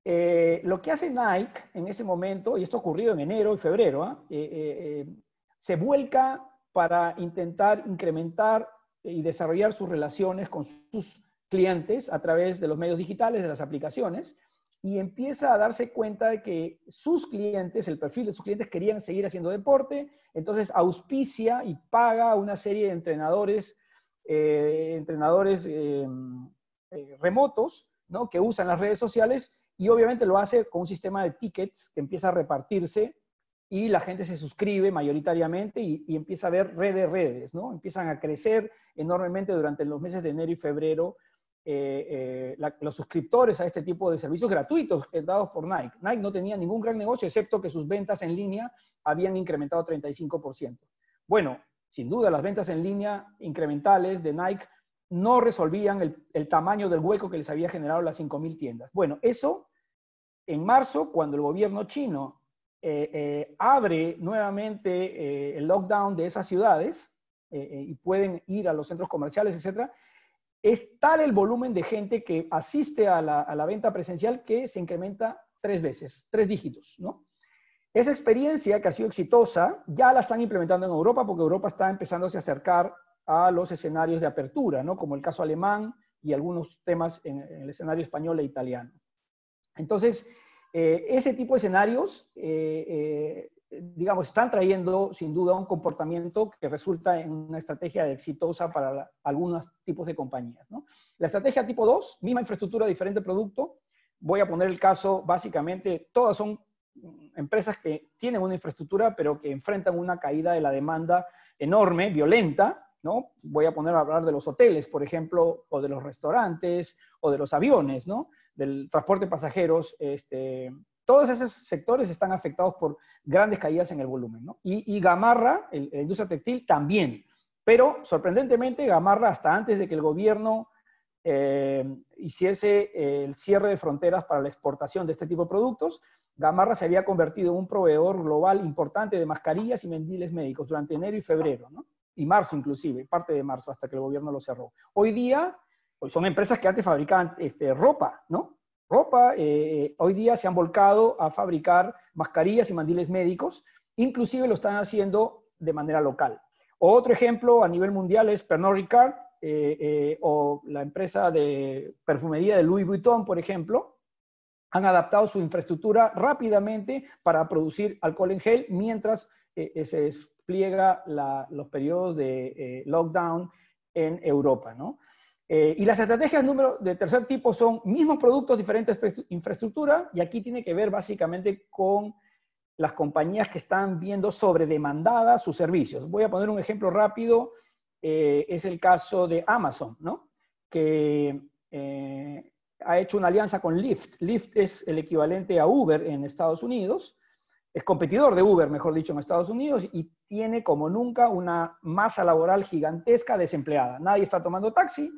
S2: Lo que hace Nike en ese momento, y esto ha ocurrido en enero y febrero, se vuelca para intentar incrementar y desarrollar sus relaciones con sus clientes a través de los medios digitales, de las aplicaciones, y empieza a darse cuenta de que sus clientes, el perfil de sus clientes, querían seguir haciendo deporte, entonces auspicia y paga a una serie de entrenadores remotos, ¿no?, que usan las redes sociales, y obviamente lo hace con un sistema de tickets que empieza a repartirse, y la gente se suscribe mayoritariamente y empieza a ver redes, ¿no? Empiezan a crecer enormemente durante los meses de enero y febrero los suscriptores a este tipo de servicios gratuitos dados por Nike. Nike no tenía ningún gran negocio, excepto que sus ventas en línea habían incrementado 35%. Bueno, sin duda las ventas en línea incrementales de Nike no resolvían el tamaño del hueco que les había generado las 5.000 tiendas. Bueno, eso en marzo, cuando el gobierno chino abre nuevamente el lockdown de esas ciudades y pueden ir a los centros comerciales, etc., es tal el volumen de gente que asiste a la venta presencial que se incrementa 3 veces, 3 dígitos, ¿no? Esa experiencia, que ha sido exitosa, ya la están implementando en Europa, porque Europa está empezándose a acercar a los escenarios de apertura, ¿no?, como el caso alemán y algunos temas en el escenario español e italiano. Entonces, ese tipo de escenarios, digamos, están trayendo sin duda un comportamiento que resulta en una estrategia exitosa para algunos tipos de compañías, ¿no? La estrategia tipo 2, misma infraestructura, diferente producto. Voy a poner el caso, básicamente, todas son empresas que tienen una infraestructura, pero que enfrentan una caída de la demanda enorme, violenta, ¿no? Voy a hablar de los hoteles, por ejemplo, o de los restaurantes, o de los aviones, ¿no?, del transporte de pasajeros. Todos esos sectores están afectados por grandes caídas en el volumen, ¿no? Y Gamarra, la industria textil, también. Pero, sorprendentemente, Gamarra, hasta antes de que el gobierno hiciese el cierre de fronteras para la exportación de este tipo de productos, Gamarra se había convertido en un proveedor global importante de mascarillas y mandiles médicos durante enero y febrero, ¿no? Y marzo inclusive, parte de marzo, hasta que el gobierno lo cerró. Hoy día, pues son empresas que antes fabricaban ropa, ¿no? Ropa, hoy día se han volcado a fabricar mascarillas y mandiles médicos, inclusive lo están haciendo de manera local. Otro ejemplo a nivel mundial es Pernod Ricard, o la empresa de perfumería de Louis Vuitton, por ejemplo, han adaptado su infraestructura rápidamente para producir alcohol en gel mientras se despliega los periodos de lockdown en Europa, ¿no? Y las estrategias de tercer tipo son mismos productos, diferentes infraestructura, y aquí tiene que ver básicamente con las compañías que están viendo sobredemandadas sus servicios. Voy a poner un ejemplo rápido, es el caso de Amazon, ¿no? Que ha hecho una alianza con Lyft. Lyft es el equivalente a Uber en Estados Unidos, es competidor de Uber, mejor dicho, en Estados Unidos, y tiene como nunca una masa laboral gigantesca desempleada. Nadie está tomando taxi.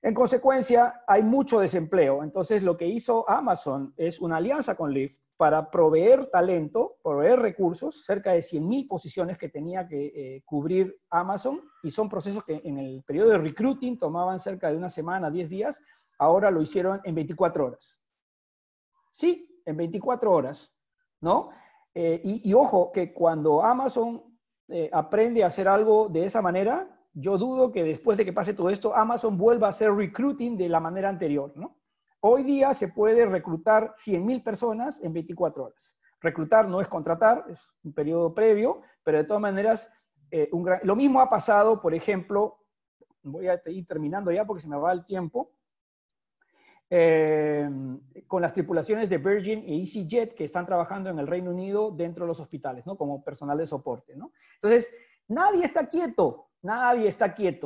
S2: En consecuencia, hay mucho desempleo. Entonces, lo que hizo Amazon es una alianza con Lyft para proveer talento, proveer recursos, cerca de 100.000 posiciones que tenía que cubrir Amazon, y son procesos que en el periodo de recruiting tomaban cerca de una semana, 10 días, ahora lo hicieron en 24 horas. Sí, en 24 horas, ¿no? Y ojo, que cuando Amazon aprende a hacer algo de esa manera, yo dudo que después de que pase todo esto, Amazon vuelva a hacer recruiting de la manera anterior, ¿no? Hoy día se puede reclutar 100.000 personas en 24 horas. Reclutar no es contratar, es un periodo previo, pero de todas maneras, lo mismo ha pasado, por ejemplo, voy a ir terminando ya porque se me va el tiempo, con las tripulaciones de Virgin e EasyJet que están trabajando en el Reino Unido dentro de los hospitales, ¿no? Como personal de soporte, ¿no? Entonces, nadie está quieto,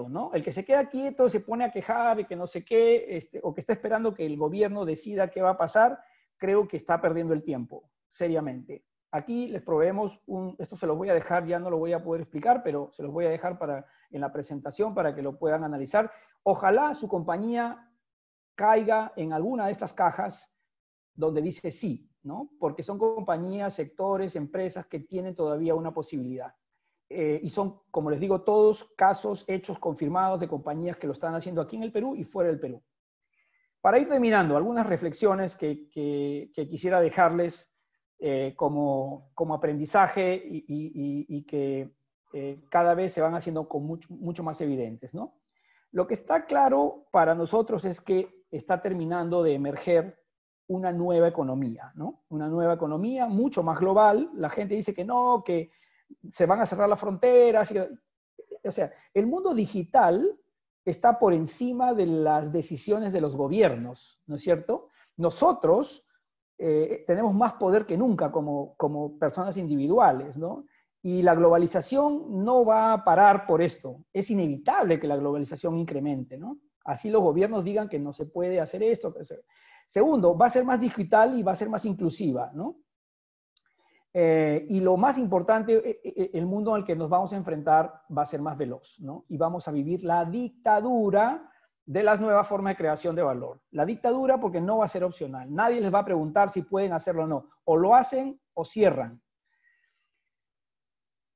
S2: ¿no? El que se queda quieto se pone a quejar y que no sé qué, o que está esperando que el gobierno decida qué va a pasar, creo que está perdiendo el tiempo, seriamente. Aquí les proveemos esto se los voy a dejar, ya no lo voy a poder explicar, pero se los voy a dejar en la presentación para que lo puedan analizar. Ojalá su compañía caiga en alguna de estas cajas donde dice sí, ¿no? Porque son compañías, sectores, empresas que tienen todavía una posibilidad. Y son, como les digo, todos casos, hechos confirmados de compañías que lo están haciendo aquí en el Perú y fuera del Perú. Para ir terminando, algunas reflexiones que quisiera dejarles como aprendizaje y que cada vez se van haciendo con mucho más evidentes, ¿no? Lo que está claro para nosotros es que está terminando de emerger una nueva economía, ¿no? Una nueva economía mucho más global. La gente dice que no, que se van a cerrar las fronteras. O sea, el mundo digital está por encima de las decisiones de los gobiernos, ¿no es cierto? Nosotros tenemos más poder que nunca como personas individuales, ¿no? Y la globalización no va a parar por esto. Es inevitable que la globalización incremente, ¿no? Así los gobiernos digan que no se puede hacer esto. Segundo, va a ser más digital y va a ser más inclusiva, ¿no? Y lo más importante, el mundo al que nos vamos a enfrentar va a ser más veloz, ¿no? Y vamos a vivir la dictadura de las nuevas formas de creación de valor. La dictadura porque no va a ser opcional. Nadie les va a preguntar si pueden hacerlo o no. O lo hacen o cierran.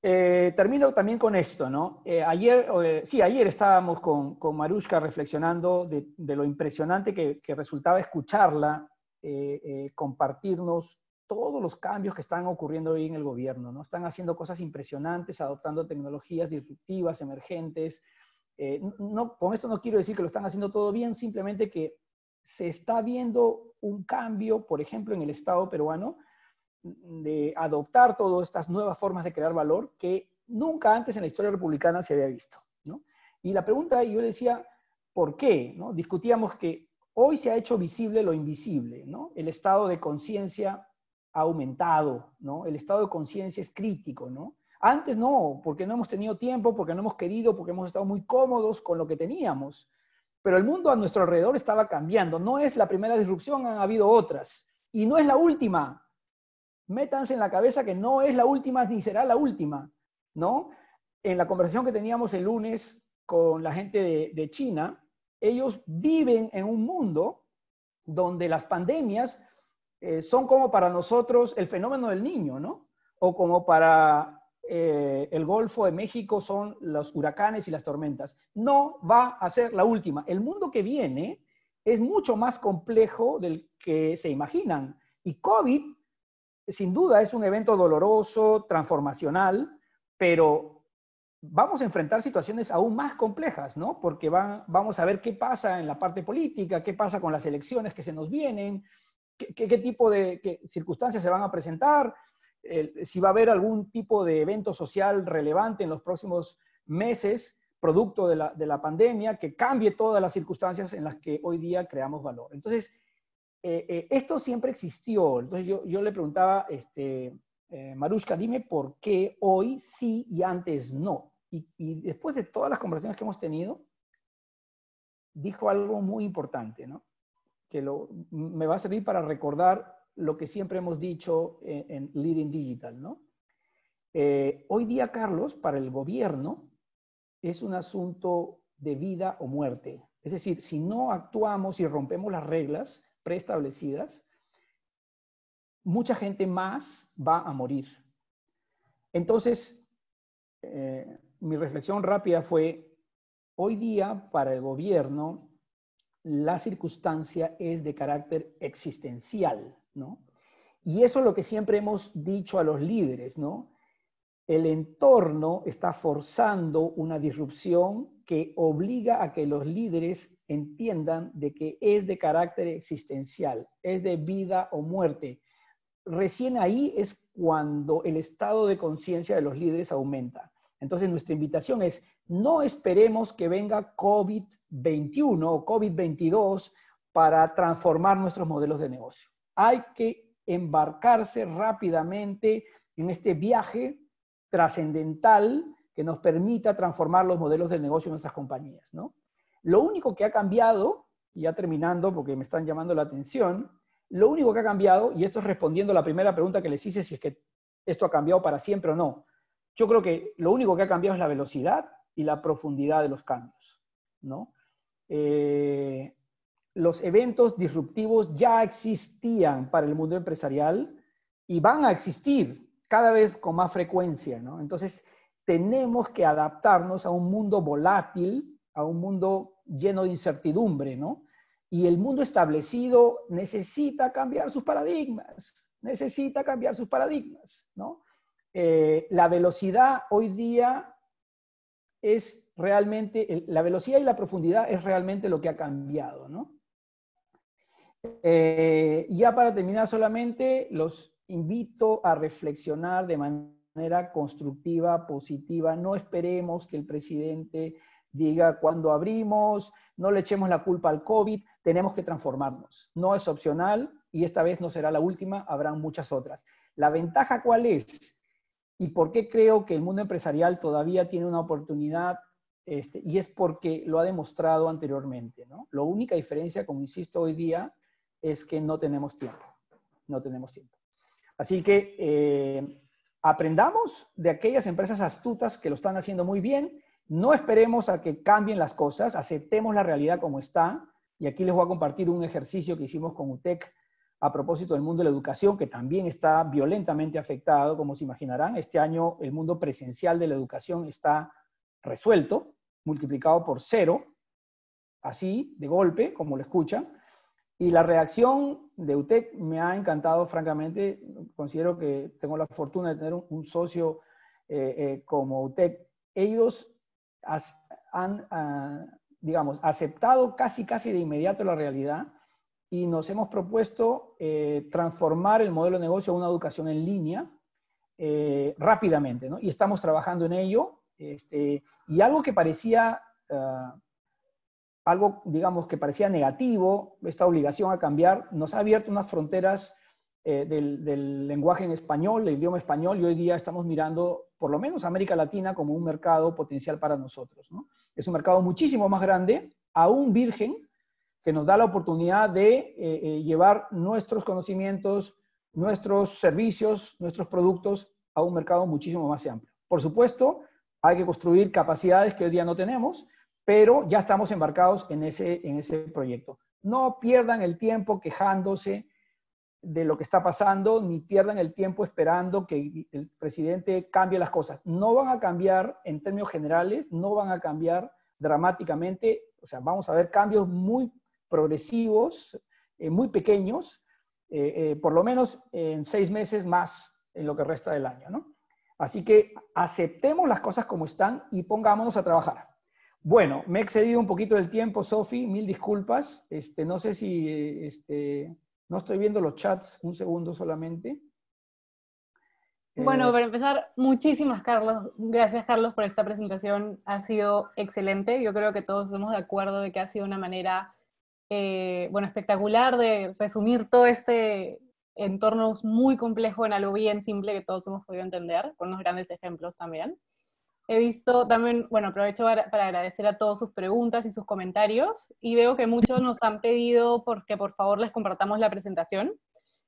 S2: Termino también con esto, ¿no? Ayer estábamos con Marushka reflexionando de lo impresionante que resultaba escucharla compartirnos todos los cambios que están ocurriendo hoy en el gobierno, ¿no? Están haciendo cosas impresionantes, adoptando tecnologías disruptivas, emergentes. Con esto no quiero decir que lo están haciendo todo bien, simplemente que se está viendo un cambio, por ejemplo, en el Estado peruano, de adoptar todas estas nuevas formas de crear valor que nunca antes en la historia republicana se había visto, ¿no? Y la pregunta, yo decía, ¿por qué? ¿No? Discutíamos que hoy se ha hecho visible lo invisible, ¿no? El estado de conciencia ha aumentado, ¿no? El estado de conciencia es crítico, ¿no? Antes no, porque no hemos tenido tiempo, porque no hemos querido, porque hemos estado muy cómodos con lo que teníamos. Pero el mundo a nuestro alrededor estaba cambiando. No es la primera disrupción, han habido otras. Y no es la última. Métanse en la cabeza que no es la última ni será la última, ¿no? En la conversación que teníamos el lunes con la gente de China, ellos viven en un mundo donde las pandemias son como para nosotros el fenómeno del Niño, ¿no? O como para el Golfo de México son los huracanes y las tormentas. No va a ser la última. El mundo que viene es mucho más complejo del que se imaginan. Y COVID, sin duda, es un evento doloroso, transformacional, pero vamos a enfrentar situaciones aún más complejas, ¿no? Porque vamos a ver qué pasa en la parte política, qué pasa con las elecciones que se nos vienen, qué tipo de circunstancias se van a presentar, si va a haber algún tipo de evento social relevante en los próximos meses, producto de la pandemia, que cambie todas las circunstancias en las que hoy día creamos valor. Entonces, esto siempre existió. Entonces, yo le preguntaba, Marushka, dime por qué hoy sí y antes no. Y después de todas las conversaciones que hemos tenido, dijo algo muy importante, ¿no? Que me va a servir para recordar lo que siempre hemos dicho en Leading Digital, ¿no? Hoy día, Carlos, para el gobierno es un asunto de vida o muerte. Es decir, si no actuamos y rompemos las reglas preestablecidas, mucha gente más va a morir. Entonces, mi reflexión rápida fue, hoy día para el gobierno la circunstancia es de carácter existencial, ¿no? Y eso es lo que siempre hemos dicho a los líderes, ¿no? El entorno está forzando una disrupción que obliga a que los líderes entiendan de que es de carácter existencial, es de vida o muerte. Recién ahí es cuando el estado de conciencia de los líderes aumenta. Entonces, nuestra invitación es, no esperemos que venga COVID-21 o COVID-22 para transformar nuestros modelos de negocio. Hay que embarcarse rápidamente en este viaje trascendental que nos permita transformar los modelos de negocio de nuestras compañías, ¿no? Lo único que ha cambiado, y ya terminando porque me están llamando la atención, lo único que ha cambiado, y esto es respondiendo a la primera pregunta que les hice, si es que esto ha cambiado para siempre o no. Yo creo que lo único que ha cambiado es la velocidad y la profundidad de los cambios, ¿no? Los eventos disruptivos ya existían para el mundo empresarial y van a existir cada vez con más frecuencia, ¿no? Entonces, tenemos que adaptarnos a un mundo volátil, a un mundo lleno de incertidumbre, ¿no? Y el mundo establecido necesita cambiar sus paradigmas, ¿no? La velocidad hoy día es realmente, la velocidad y la profundidad es realmente lo que ha cambiado, ¿no? Ya para terminar solamente, los invito a reflexionar de manera constructiva, positiva. No esperemos que el presidente diga cuando abrimos, no le echemos la culpa al COVID, tenemos que transformarnos. No es opcional y esta vez no será la última, habrán muchas otras. ¿La ventaja cuál es? ¿Y por qué creo que el mundo empresarial todavía tiene una oportunidad? Y es porque lo ha demostrado anteriormente, ¿no? La única diferencia, como insisto hoy día, es que no tenemos tiempo. No tenemos tiempo. Así que aprendamos de aquellas empresas astutas que lo están haciendo muy bien. No esperemos a que cambien las cosas, aceptemos la realidad como está. Y aquí les voy a compartir un ejercicio que hicimos con UTEC a propósito del mundo de la educación, que también está violentamente afectado, como se imaginarán. Este año el mundo presencial de la educación está resuelto, multiplicado por 0, así, de golpe, como lo escuchan. Y la reacción de UTEC me ha encantado, francamente. Considero que tengo la fortuna de tener un socio como UTEC. Ellos han, digamos, aceptado casi de inmediato la realidad y nos hemos propuesto transformar el modelo de negocio a una educación en línea rápidamente, ¿no? Y estamos trabajando en ello. Y algo que parecía... algo, digamos, que parecía negativo, esta obligación a cambiar, nos ha abierto unas fronteras del lenguaje en español, del idioma español, y hoy día estamos mirando, por lo menos, América Latina como un mercado potencial para nosotros, ¿no? Es un mercado muchísimo más grande, aún virgen, que nos da la oportunidad de llevar nuestros conocimientos, nuestros servicios, nuestros productos a un mercado muchísimo más amplio. Por supuesto, hay que construir capacidades que hoy día no tenemos, pero ya estamos embarcados en ese proyecto. No pierdan el tiempo quejándose. de lo que está pasando, ni pierdan el tiempo esperando que el presidente cambie las cosas. No van a cambiar en términos generales, no van a cambiar dramáticamente, o sea, vamos a ver cambios muy progresivos, muy pequeños, por lo menos en 6 meses más en lo que resta del año, ¿no? Así que aceptemos las cosas como están y pongámonos a trabajar. Bueno, me he excedido un poquito del tiempo, Sofi, mil disculpas. No sé si, no estoy viendo los chats, un segundo solamente.
S1: Bueno, para empezar, muchísimas gracias Carlos por esta presentación, ha sido excelente. Yo creo que todos estamos de acuerdo de que ha sido una manera, bueno, espectacular de resumir todo este entorno muy complejo en algo bien simple que todos hemos podido entender, con unos grandes ejemplos también. He visto también, bueno, aprovecho para agradecer a todos sus preguntas y sus comentarios, y veo que muchos nos han pedido que por favor les compartamos la presentación.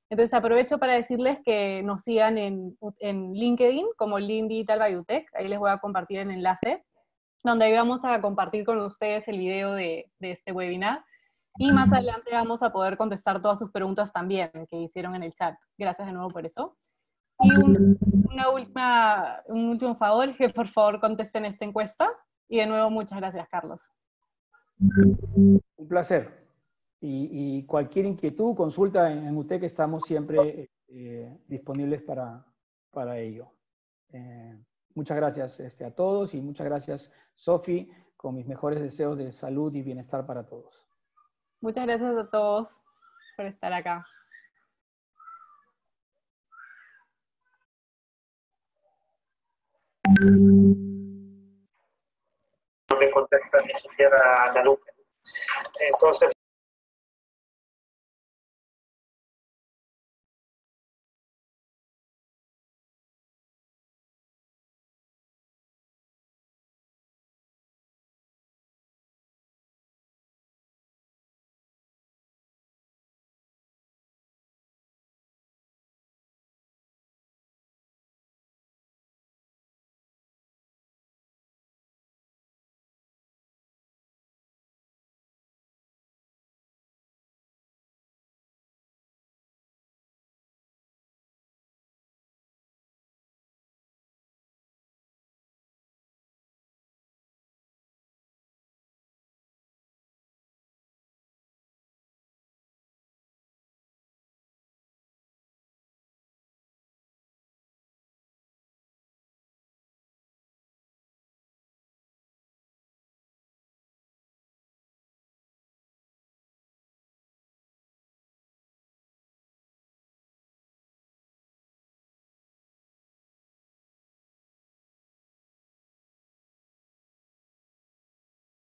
S1: Entonces aprovecho para decirles que nos sigan en LinkedIn como Lean Digital by UTEC, ahí les voy a compartir el enlace, donde ahí vamos a compartir con ustedes el video de este webinar, y más adelante vamos a poder contestar todas sus preguntas también que hicieron en el chat. Gracias de nuevo por eso. Y un último favor, que por favor contesten esta encuesta. Y de nuevo, muchas gracias, Carlos.
S2: Un placer. Y cualquier inquietud, consulta en UTEC, estamos siempre disponibles para ello. Muchas gracias a todos y muchas gracias, Sofi, con mis mejores deseos de salud y bienestar para todos.
S1: Muchas gracias a todos por estar acá.
S3: No le contesta ni siquiera a la Lupe. Entonces,